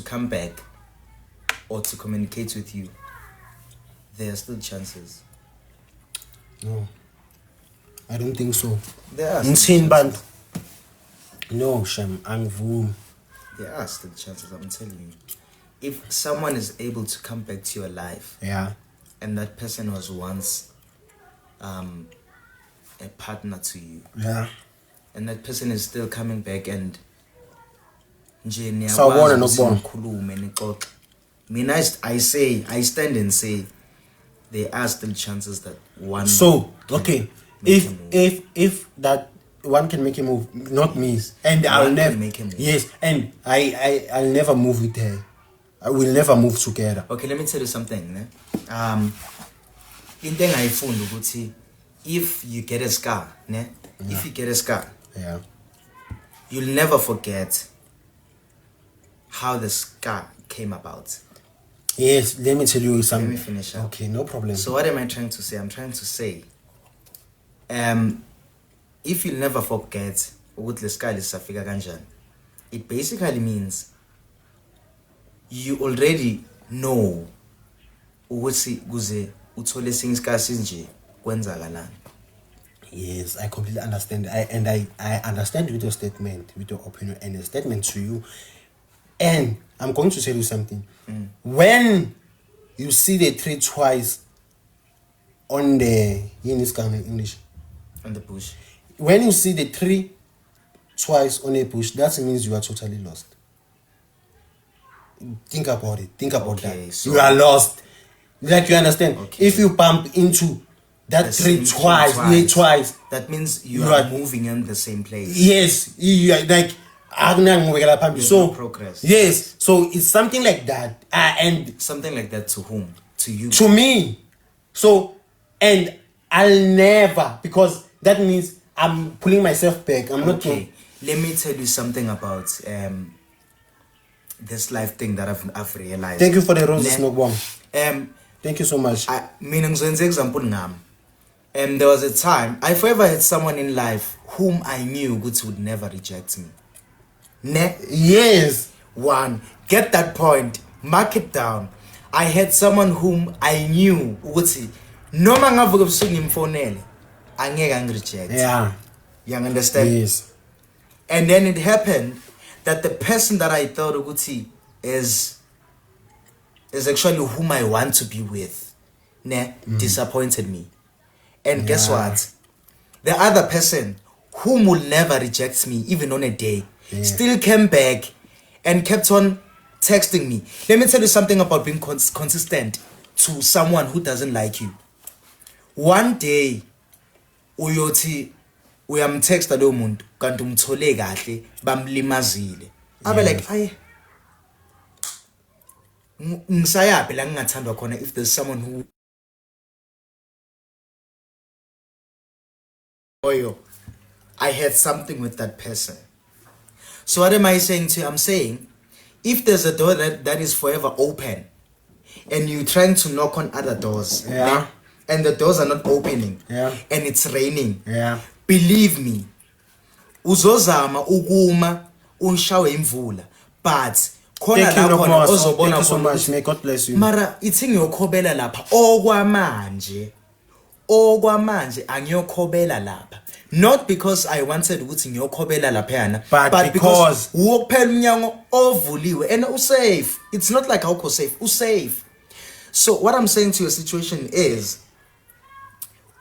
come back or to communicate with you, there are still chances. No. I don't think so. There are still chances. No, Shem, angvumi. There are still chances, I'm telling you. If someone is able to come back to your life, yeah, and that person was once a partner to you, yeah, and that person is still coming back and I stand and say there are still chances that one. So okay, if that one can make a move, not me, and I'll never make a move. Yes, and I'll never move with her. I will never move together. Okay, let me tell you something. In thing I found, if you get a scar, if you get a scar, yeah, you'll never forget how the scar came about. Yes, let me tell you something. Let me finish up. Okay, no problem. So what am I trying to say? I'm trying to say, if you'll never forget what the scar is, it basically means you already know Yes, I completely understand. I understand with your statement, with your opinion and the statement to you. And I'm going to tell you something. When you see the tree twice on the English, on the bush. When you see the tree twice on a bush, that means you are totally lost. Think about it. Think about that. So you are lost. Like you understand. Okay. If you bump into that tree twice, that means you are moving in the same place. Yes, you are like so no progress. Yes, so it's something like that. And something like that to whom? To you. To me. So, and I'll never, because that means I'm pulling myself back. I'm not okay. Let me tell you something about this life thing that I've realized. Thank you for the roses, Nogwang. Thank you so much. There was a time I forever had someone in life whom I knew would never reject me. Yes. One, get that point, mark it down. I had someone whom I knew would say, no man reject. Yeah. You understand? Yes. And then it happened that the person that I thought Uguti is actually whom I want to be with, disappointed me. And guess what? The other person whom will never reject me, even on a day, still came back and kept on texting me. Let me tell you something about being consistent to someone who doesn't like you. One day, uyamtexta lo muntu kanti umthole kahle bamlimazile. Abe like, ay, ngisayaphi la ngingathandwa khona if there's someone who Oyo, I had something with that person. So what am I saying to you? I'm saying, if there's a door that is forever open, and you're trying to knock on other doors, Yeah. and the doors are not opening, Yeah. and it's raining, Yeah. believe me, uzozama ukuma unshawe imvula, but khona Thank you, la khona Nkosi. ozobona Thank you so khona much. ukuthi- May God bless you. mara ithi ngiyokhobela lapha okwamanje angiyokhobela lapha, not because I wanted ukuthi ngiyokhobela laphayana, But because- uwokuphela umnyango ovuliwe and usafe. It's not like awukho safe, usafe. So what I'm saying to your situation is,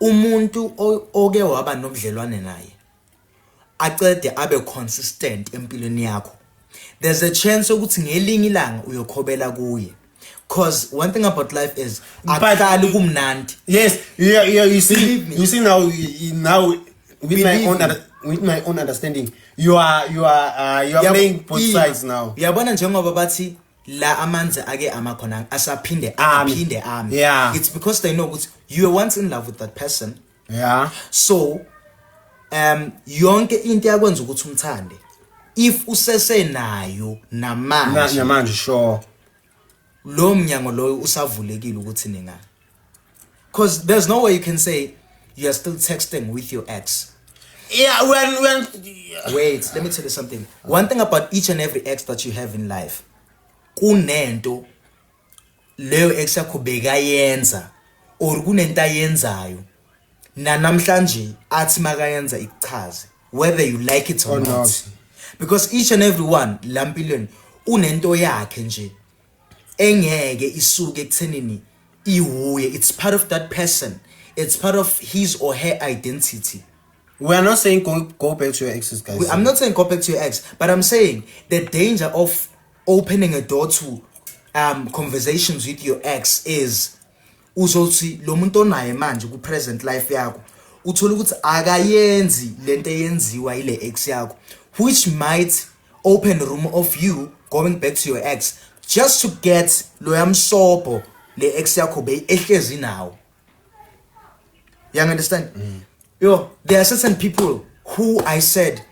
umuntu oke waba nobudlelwane naye acede abe consistent empilweni yakho, there's a chance ukuthi ngelinye ilanga uyokhobela kuye. Cause one thing about life is akuhlali kumnandi. Yes, yeah, you see, Believe me. you see now, now with my Believe own, me. with my own understanding, you are playing both sides now. Uyabona njengoba bathi la amanzi ake amakhona asaphinde Ame. aphinde ame. Yeah. It's because they know ukuthi you were once in love with that person. Yeah. So yonke into yakwenza ukuthi umthande, if usesenayo namanje Namanje, sure. lo mnyango loyo usavulekile ukuthi ningana. Because there's no way you can say you are still texting with your ex. Yeah, when Wait, let me tell you something. One thing about each and every ex that you have in life, kunento leyo ex yakho bekayenza or kunento ayenzayo namhlanje athi makayenza ikuchaze, whether you like it or Or not. not. Because each and every one la mpilweni unento yakhe nje engeke isuke ekuthenini iwuye. It's part of that person. It's part of his or her identity. we are not saying go back to your exes, guys. I'm not saying go back to your ex, but I'm saying the danger of opening a door to conversations with your ex is uzothi lo muntu onaye manje ku present life yakho uthola ukuthi akayenzi lento eyenziwa ile ex yakho, which might open room of you going back to your ex just to get lo yamsobo le ex yakho beyihlezi nawo. You understand? Yo, there are certain people who I said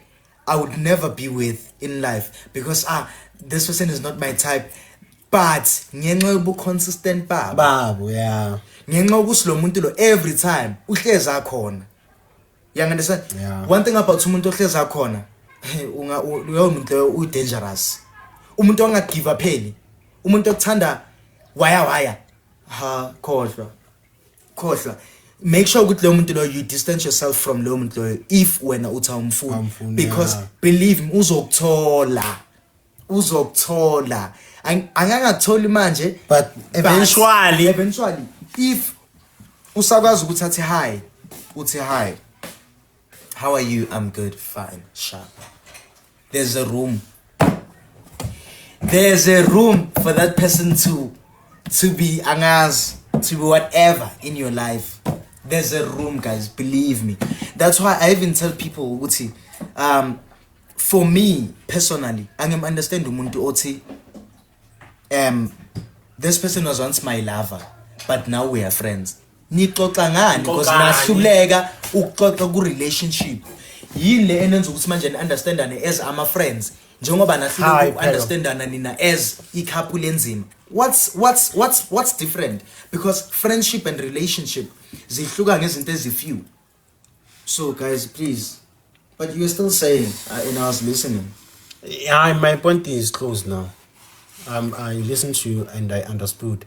I would never be with in life because this person is not my type. But ngenxa yobu consistent baba, Babu, yeah. ngenxa ukuthi lo muntu lo every time uhlezi akhona. You understand? Yeah. One thing about umuntu ohlezi akhona, loyo muntu loyo u dangerous. Umuntu onga give up pheli. Umuntu okuthanda waya. Khohlwa. Make sure ukuthi lo muntu lo you distance yourself from lo muntu lo if wena uthi awumfuni, Awumfuni, because yeah. believe me uzokuthola angangatholi manje, But eventually, if usakwazi ukuthi athi hi, uthi hi, how are you? I'm good, fine, sharp. There's a room for that person to be angas, to be whatever in your life. There's a room, guys, believe me. That's why I even tell people ukuthi for me personally, I can understand umuntu othi this person was once my lover but now we are friends. Nixoxa ngani because nahluleka ukuxoxa ku relationship. Yile enenza ukuthi manje ni understandane as ama friends njengoba nahluleka ku understandana nina as I couple enzima. What's different? Because friendship and relationship zihluka ngezinto ezifew. So guys, please. But you're still saying and I was listening. yeah, my point is closed now. I listened to you and I understood.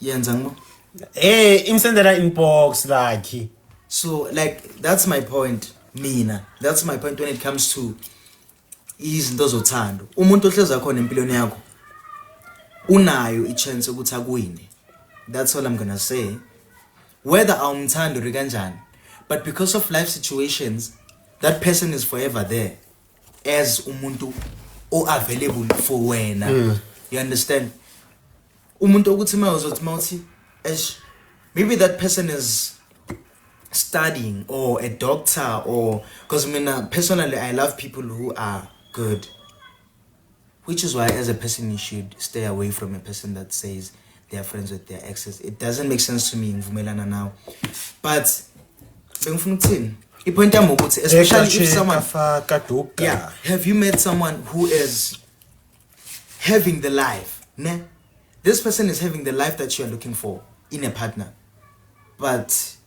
Yenza ngo. Hey, imsendela inbox like. So like that's my point. Mina, that's my point when it comes to izinto zothando. Umuntu ohleza khona empilweni yakho unayo ichance ukuthi akuwine. That's all I'm gonna say. Whether awumthanda uri kanjani, but because of life situations, that person is forever there as umuntu available for wena. You understand? Umuntu ukuthi mawuthi maybe that person is studying or a doctor, or because personally I love people who are good, which is why as a person you should stay away from a person that says they're friends with their exes. It doesn't make sense to me ngivumelana now. But bengifuna ukuthini? Ipoint yami ukuthi especially if someone yeah, have you met someone who is having the life, ne? This person is having the life that you are looking for in a partner. But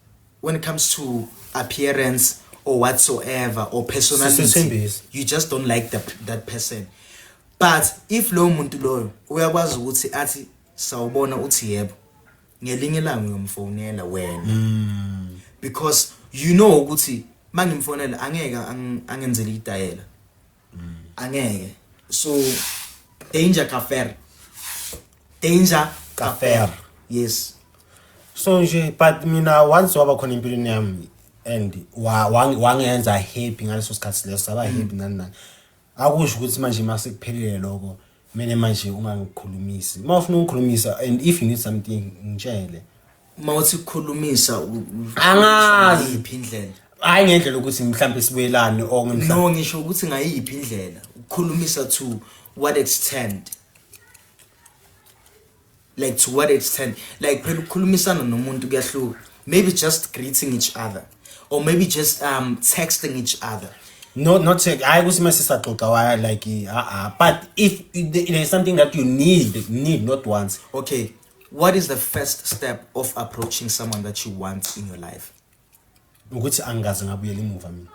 when it comes to appearance or whatsoever or personality, you just don't like that person. But if lo muntu loyo uyakwazi ukuthi athi sawubona uthi yebo ngelinye ilanga uyomfonela wena because you know ukuthi mangimfonela angeke angenzele idayela angeke so danger kafir yes so nje but mina once waba khona empilweni yami and wangenza happy ngaleso sikhathi leso saba happy nani akusho ukuthi manje masekuphelele lokho mina manje ungangikhulumisi mawufuna ukukhulumisa and if you need something ngitshele mawuthi ukukhulumisa angazi iphindlela hayi ngendlela ukuthi mhlambe sibuyelane or no ngisho ukuthi ngayiphi indlela ukukhulumisa to what extent like to what extent like phela ukukhulumisana nomuntu kuyahluka maybe just greeting each other or maybe just texting each other not check I was my sister why like but if there's something that you need not once okay what is the first step of approaching someone that you want in your life ukuthi angazi ngabuyela emuva mina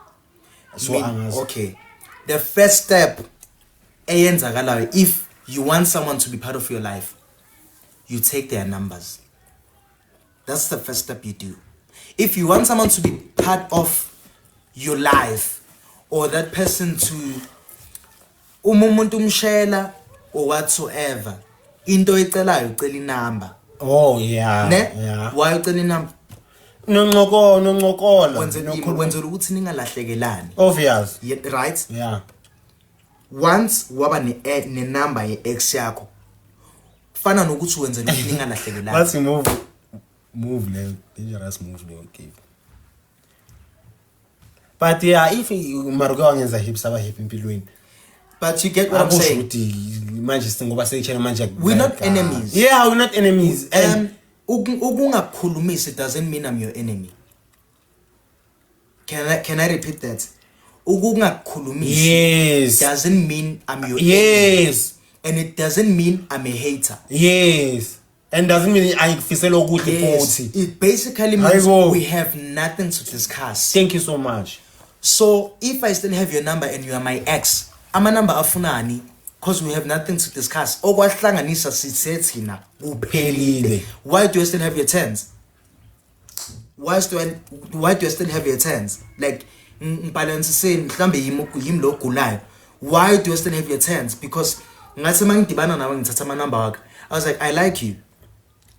so angazi okay the first step eyenzakalayo if you want someone to be part of your life you take their numbers. That's the first step you do. If you want someone to be part of your life or that person to umuntu umshela or whatsoever into ecelayo ucela inamba. Oh yeah. Ne? Yeah. Why ucela inamba? Noncokola wenzela ukuthi ningalahlekelani. Obvious. Yeah, right? Yeah. Once waba ne number ye ex yakho fana nokuthi wenzela ukuthi ningalahlekelani. Let's move le dangerous move le okay. But yeah, if Marugo wangenza hips aba happy empilweni. But you get what I'm saying. We're not enemies. Yeah, we're not enemies. And ukungakhulumisi doesn't mean I'm your enemy. Can I repeat that? Ukungakhulumisi yes doesn't mean I'm your yes enemy. And it doesn't mean I'm a hater. Yes. And doesn't mean I feel good. Yes. It basically means we have nothing to discuss. Thank you so much. So if I still have your number and you are my ex, I'm a number afunani because we have nothing to discuss. Okwahlanganisa sithina kuphelile. Why do I still have your terms? Why do I still have your terms? Like balance saying mhlambe yimi lo gulayo. Why do I still have your terms? Because ngathi mangidibana nawe ngithatha ama number wakho. I was like I like you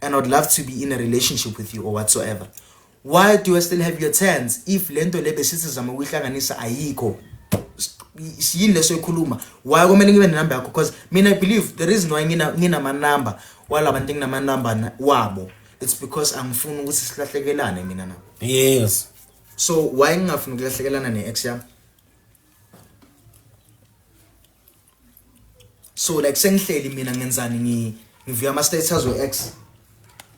and I would love to be in a relationship with you or whatsoever. Why do I still have your terms if lento lebe sisizama ukuhlanganisa ayikho? Siyini leso ekhuluma. Why kumele ngibe number yakho? Because I believe the reason why ngina ama number while abantu nginama number wabo it's because angifuni ukuthi sihlahlekelane mina na. Yes. So why ngingafuni ukulahlekelana ne ex yami? So like sengihleli mina ngenzani ngivuya ama status we ex.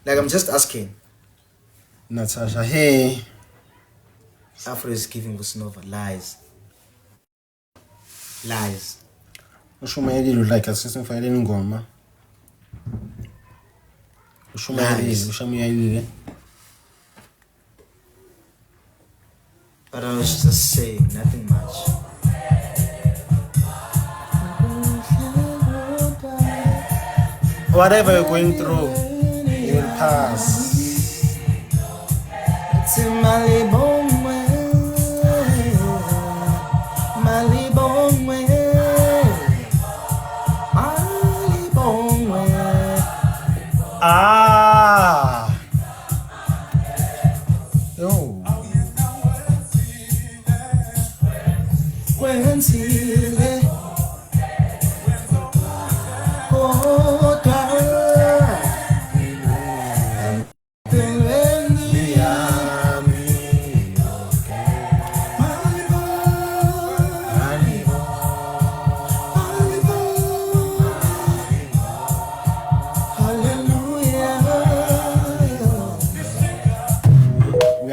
Like I'm just asking. Natasha, hey. Afro is giving Vusinova lies. Lies. Ushumayeli like assistant file ngoma. Ushumayeli. But I was just saying nothing much. Whatever you're going through, it will pass. Ah. Yo.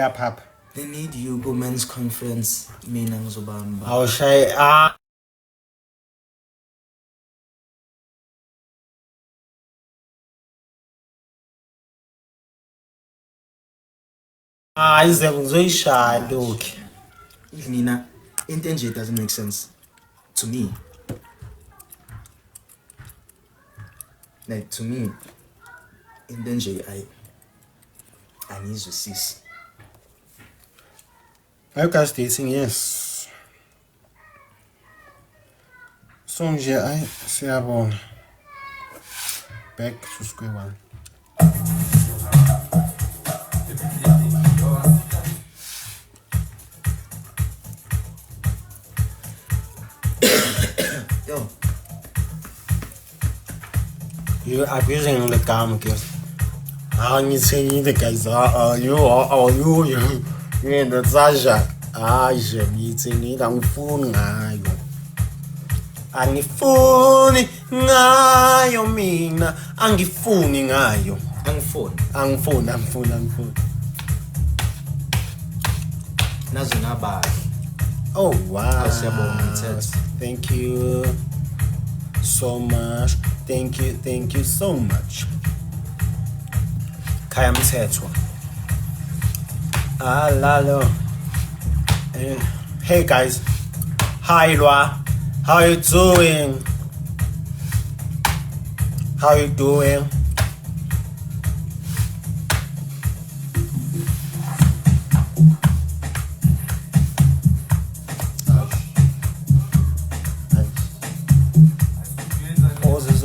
uyaphapha. They need you go men's conference. Mina ngizobamba. Awushaye ize ngizoyishaya lokho. Nina, into nje doesn't make sense to me. Like to me, into nje angizwisisi. Are you guys dating? Yes. So nje siyabona. Back to square one. Yo. You're abusing the gum, guys. I'm saying the guys you the Zaja. Je meeting angifuni ngayo. Angifuni ngayo mina. Angifuni ngayo. Angifuni. Nazo nabali. Oh wow. Siyabonga mthetho. Thank you so much. Thank you so much. Kaya Mthethwa. Lalo. Hey guys. Hi Lwa. How you doing? How you doing?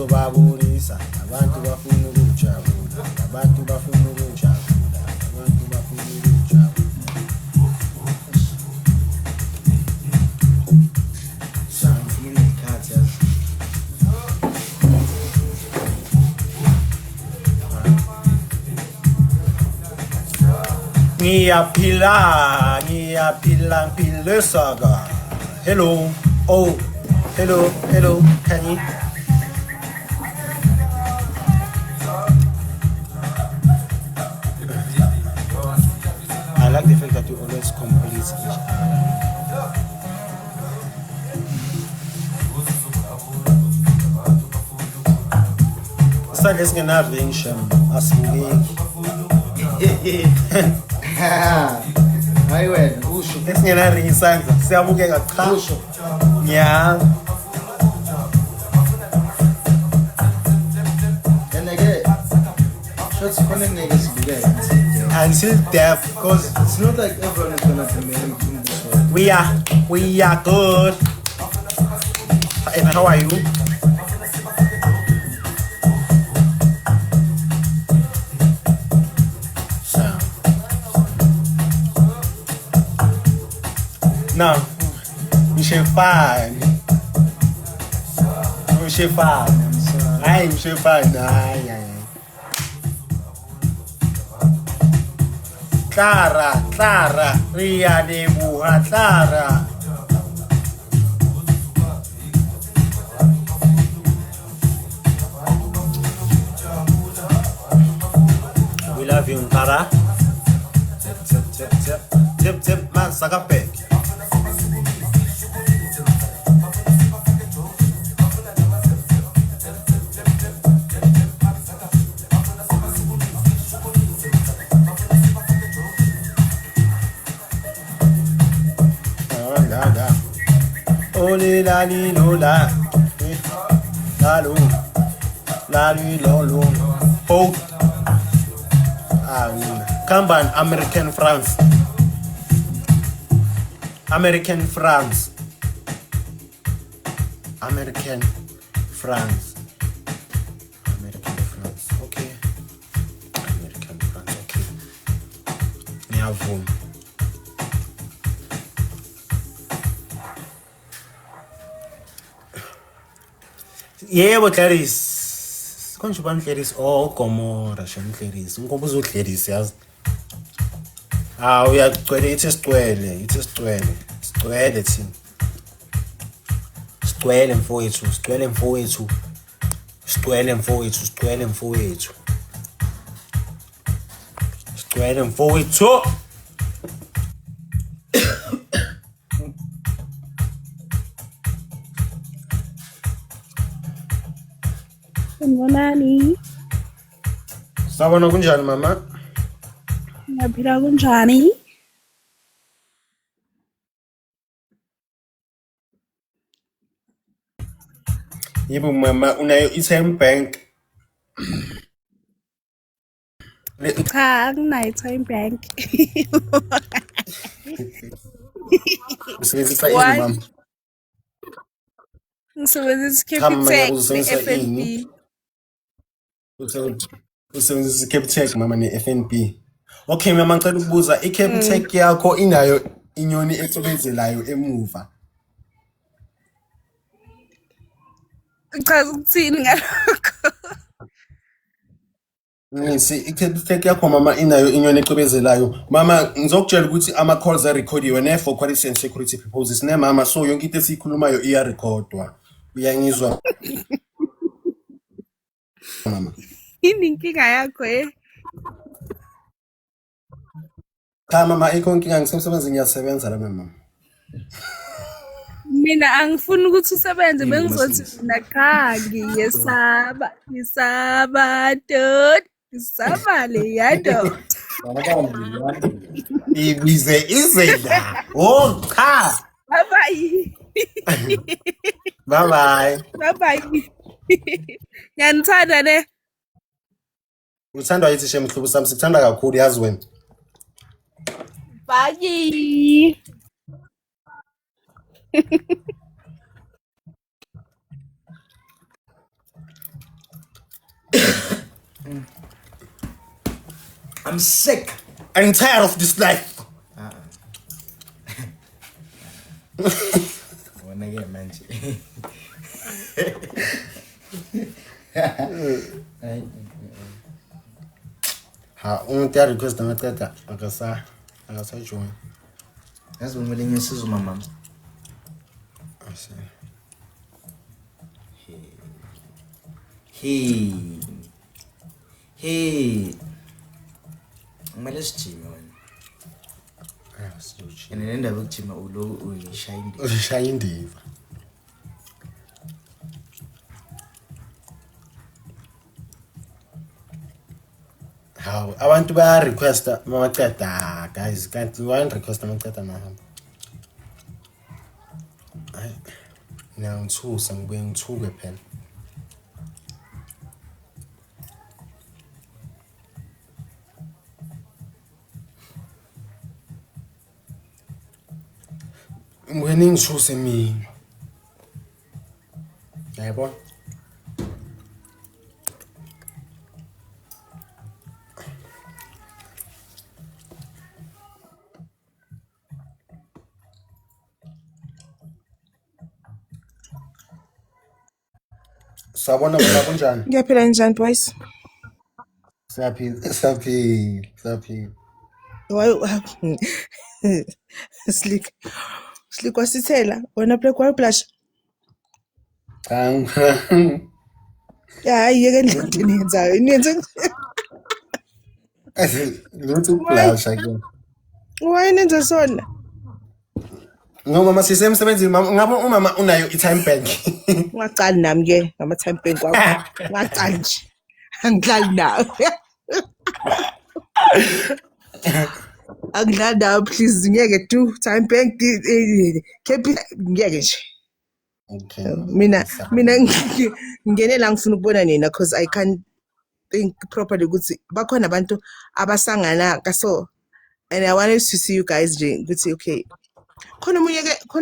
Babulisa abantu bafuna ukujabula abantu bafuna ukujabula abantu bafuna ukujabula Sangifuna ikhathi ngiyaphila saga. Hello. Oh, hello. Can you? I like the fact that you always complete each other. Sale singenarringisha asibukeki. Hayi wena usho Esingenaringi isandla siyabukeka cha. usho. Yeah. Shots khona niggas sibukeke. Until death, because It's not like everyone is gonna be married in this world. we are good. And how are you? Now, mshefani. Hayi mshefani. Hayi. Clara, Ria de Buha, Clara. We love you, Clara. Tip, man, sakape. Ole la li lo la, la li lo, both. Kamban American France. Okay. Ngiyavuma. Yebo Clarice. Konje ubani Clarice? Oh Gomora shem Clarice. Ngikubuza uClarice yazi. Uyagcwele ithi sicwele thina. Sicwele mfowethu. Sanibonani. Sawubona kunjani mama? Ngiyaphila kunjani? Yebo mama unayo i-Time Bank. Cha, anginayo i-Time Bank. Usebenzisa ini Why? mama? Ngisebenzisa Cha mama i-Capitec ngiyakuzisebenzisa ne-FNB. ini? Usebenzisa i-Capitec mama ne-FNB. Okay mama ngicela ukubuza i-Capitec yakho inayo inyoni ecobezelayo emuva. Uchaza ukuthini ngalokho? Ngisi i-Capitec yakho mama inayo inyoni ecobezelayo. Mama ngizokutshela ukuthi ama-calls arekhodiwe ne-for quality and security purposes ne mama so yonke into esiyikhulumayo iyarekhodwa. Uyangizwa mama? Yini inkinga yakho Cha mama ikho inkinga ngisemsebenzini ngiyasebenza la mama. Mina angifuni ukuthi usebenze Yini bengizothi masizi? mina cha ngisaba dot. Ngisaba le yado. Ibize izela. Oh cha. Bye bye. Bye bye. Bye bye. Ngiyanithanda ne. Uthandwa yithi shemhlubu sami sikuthanda kakhulu yazi wena. Bye. I'm sick. I'm tired of this life. Wanna get manje. Ha umuntu ya request ngaceda akasa join. Yazi ngimele ngisize umama. Hey. Ngimele sijime wena. Yena nendaba yokujima ulo uyishaya indiva. Ushaya indiva. Hawu abantu baya request mawaceda guys kanti why request mawaceda nahamba. Hayi. Ngiyangithusa ngibuye ngithuke phela. Ngibuye ngithuse mina. Yayibona? Sabona mama kunjani? Ngiyaphila njani boys? Siyaphila. Why Slick wasithela wena black why blush? Hayi yeke ndlini yenzayo. Niyenze Lutho blush again. why nenza sona? No mama sisemsebenzini mama ngabe umama unayo i-Time Bank. Ungaqali nami ke ngama time bank wakho. Ungaqali nje. Angidlali nawe. Angidlali nawe please ngeke do time bank keep ngeke nje. Okay. Mina ngingene la ngifuna ukubona nina because I can't think properly ukuthi bakhona abantu abasangana kaso and I wanted to see you guys nje ukuthi okay khona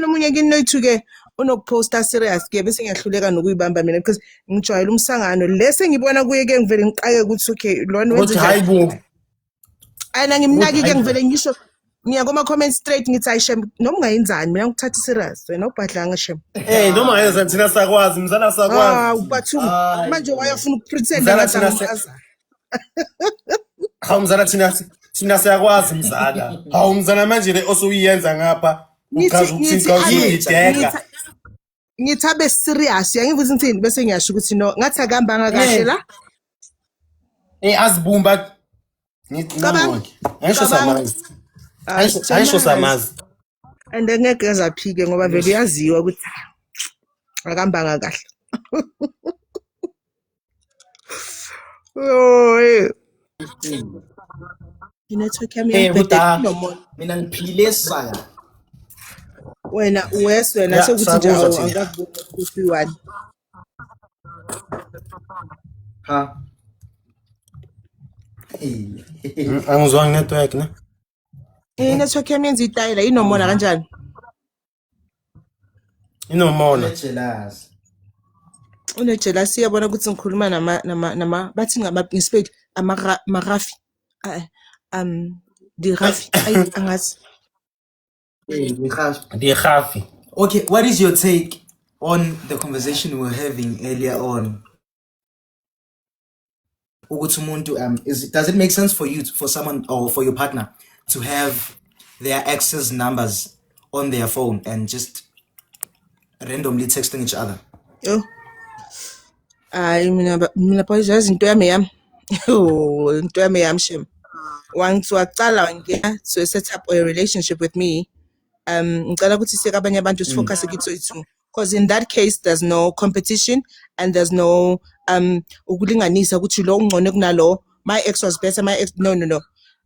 umunye ke noyithuke unokuposta serious ke bese ngiyahluleka nokuyibamba mina because ngijwayele umsangano lese ngibona kuye ke ngivele ngiqake ukuthi okay lona wenze Uthi hayibo. ayina ngimnaki ke ngivele ngisho ngiya kuma comment straight ngithi ayishem noma ungayenzani mina ngikuthatha serious wena ubhadlanga shem Noma ngayenza thina sakwazi mzala sakwazi. but manje wayafuna ukupretend ngathi angazi Hawu mzala thina siyakwazi mzala. Hawu mzala manje le osuyenza ngapha. Uchaza ukuthi uyideka. ngithi abe serious yangivuza ngithini bese ngiyasho ukuthi no ngathi akambanga kahle la Azibumba Cabanga. Ayisho samazi. And ngeke azaphike ngoba vele uyaziwa ukuthi akambanga kahle Oh, inetwork yami yangibhede buta inomoya. mina ngiphile saya. Wena wena Ya, sekuthi nje sakuzwa thina. angikakuboni ukuthi Ha. Angizwanga network ne. inetwork yami yenza itayela inomona kanjani? Inomona. Jealous. Unejealousy yabona ukuthi ngikhuluma nama bathi ngama-spade amarafi. Dirafi ayi angazi. Die Gafi. Okay, what is your take on the conversation we were having earlier on? Ukuthi umuntu, does it make sense for you, for someone or for your partner to have their ex's numbers on their phone and just randomly texting each other? Yo. Hayi mina phela yazi into yami. Oh, into yami shem. Once waqala wangena to set up a relationship with me, ngicela ukuthi sike abanye abantu sifocus kithi because in that case there's no competition and there's no ukulinganisa ukuthi lo ungcono kunalo, my ex was better, my ex no.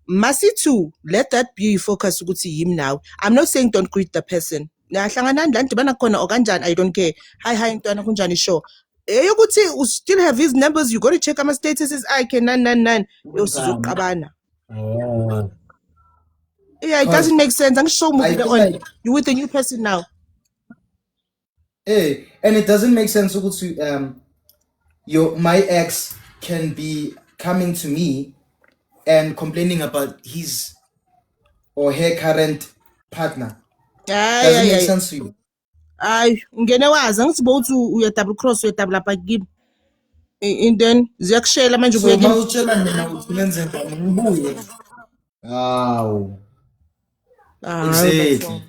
Masithi let that be your focus ukuthi him now. I'm not saying don't greet the person. Nahlangana la ndibana khona okanjani, I don't care. Hi ntwana kunjani sure. Yokuthi you still have his numbers, you got to check my statuses. I can nan yosizoqabana. Oh. Yeah, it doesn't make sense. I'm so moving feel on. like- You're with a new person now. Hey, and it doesn't make sense ukuthi my ex can be coming to me and complaining about his or her current partner. Doesn't make sense to you. Ay, ngene wazi angithi bowuthi uya double cross uya double up kimi. And then ziyakushela manje So ubuye kimi. mawutshela mina ukuthi nenze njani ngibuye. Aw. Exactly.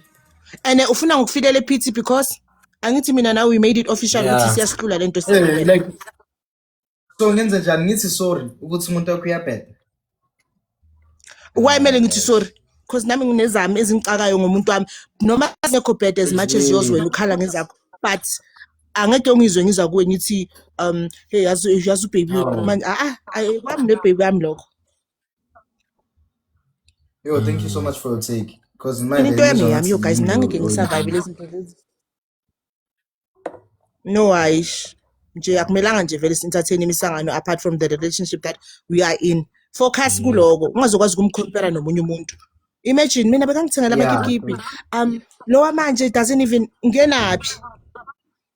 And ufuna ngikufilela ePT because angithi mina now we made it official Yeah. ukuthi siyasihlula lento Hey, siyile. like so ngenze njani ngithi sorry ukuthi umuntu wakho uyabheda. Why mele ngithi sorry? Because nami nginezami ezingicakayo ngomuntu wami noma asekho bad as much as yours wena ukhala ngezakho, but angeke ungizwe ngiza kuwe ngithi hey yazi baby manje wami ne baby wami lokho. Yo, thank you so much for your take. Because in my Into yami yo guys nangeke ngisurvive lezi zinto lezi. No aish. Nje akumelanga nje vele entertain imisangano apart from the relationship that we are in. Focus kuloko ungazokwazi ukumcompare nomunye umuntu. Imagine mina bekangithengela amakikipi. Lowa manje doesn't even ngenaphi.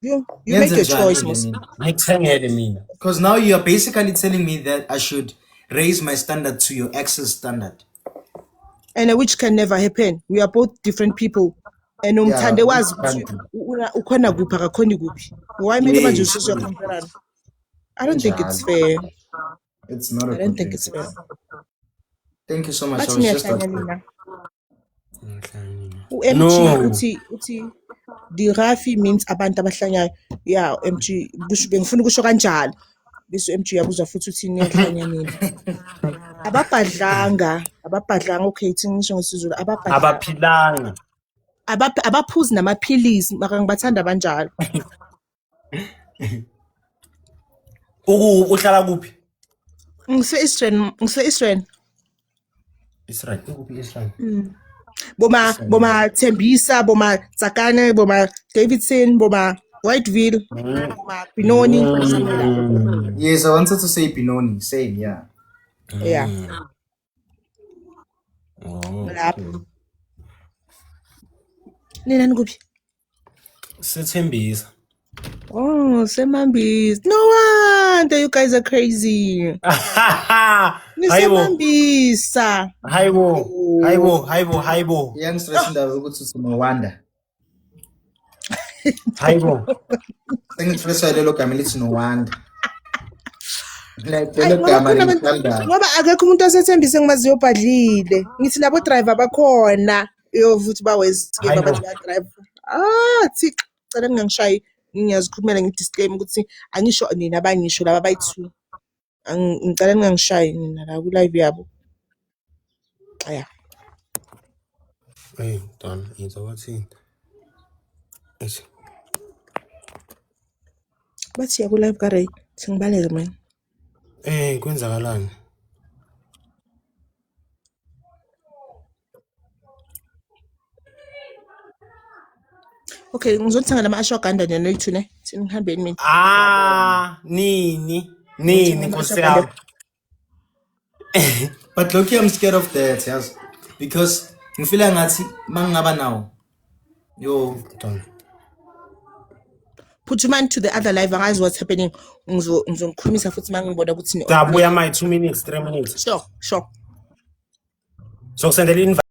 You make a choice mos. Ngikuthengele mina. Because now you are basically telling me that I should raise my standard to your ex's standard. And which can never happen. We are both different people. And umthande wazi ukuthi ukhona kuphi akakhoni kuphi. Why manje manje usuzo compare? I don't think it's fair. It's not a I don't think it's fair. Thank you so much. Bathi I was just niyahlangana. No. uthi Dirafi means abantu abahlanyayo. Yeah, MG kusho bengifuna ukusho kanjalo. Bese MG yabuza futhi uthi niyahlanyanini. Ababhadlanga okay ithi ngisho ngesizulu Abaphilanga. abaphuzi namaphilisi maka ngibathanda banjalo. Uhlala kuphi? Ngise Israel. Israel. Ukuphi Israel? Boma Tembisa, boma Tsakane, boma Davidson, boma Whiteville, boma Benoni. Yes, I wanted to say Pinoni. Same, yeah. Yeah. Oh. Lapho. Nina nikuphi? Sethembisa. Oh, Semambis. No wonder you guys are crazy. Semambisa. Hayibo. Young stress indaba ukuthi uSinowanda. Hayibo. Sengifisa lelo gama lithi Nowanda. Lelo gama ngithanda. Ngoba akekho umuntu osethembise ngimaziyo obhadlile. Ngithi labo driver bakhona. Yovuthi bawezike babathi ba drive. Thixo, cela ngingangishayi. Ngiyazikhulumela ngidisclaim ukuthi angisho nina abangisho laba bayi2. Ngicela ningangishayi nina la ku live yabo. Aya. Hey, Don, izowathini? Bathi ya ku live ka Ray. Singibaleke man. Kwenzakalani? Okay, ngizothenga lama ashwagandha nina noyithu ne. Thina ngihambeni mina. Nini Ngithenga Nkosi ama-ashwagandha. yami. But look, I'm scared of that, yes. Because ngifila ngathi mangingaba nawo. Yo, Done. Put your man to the other live angazi what's happening. Ngizongikhulumisa futhi mangibona ukuthi Dabuya my 2 minutes, 3 minutes. Sure. So send the invite.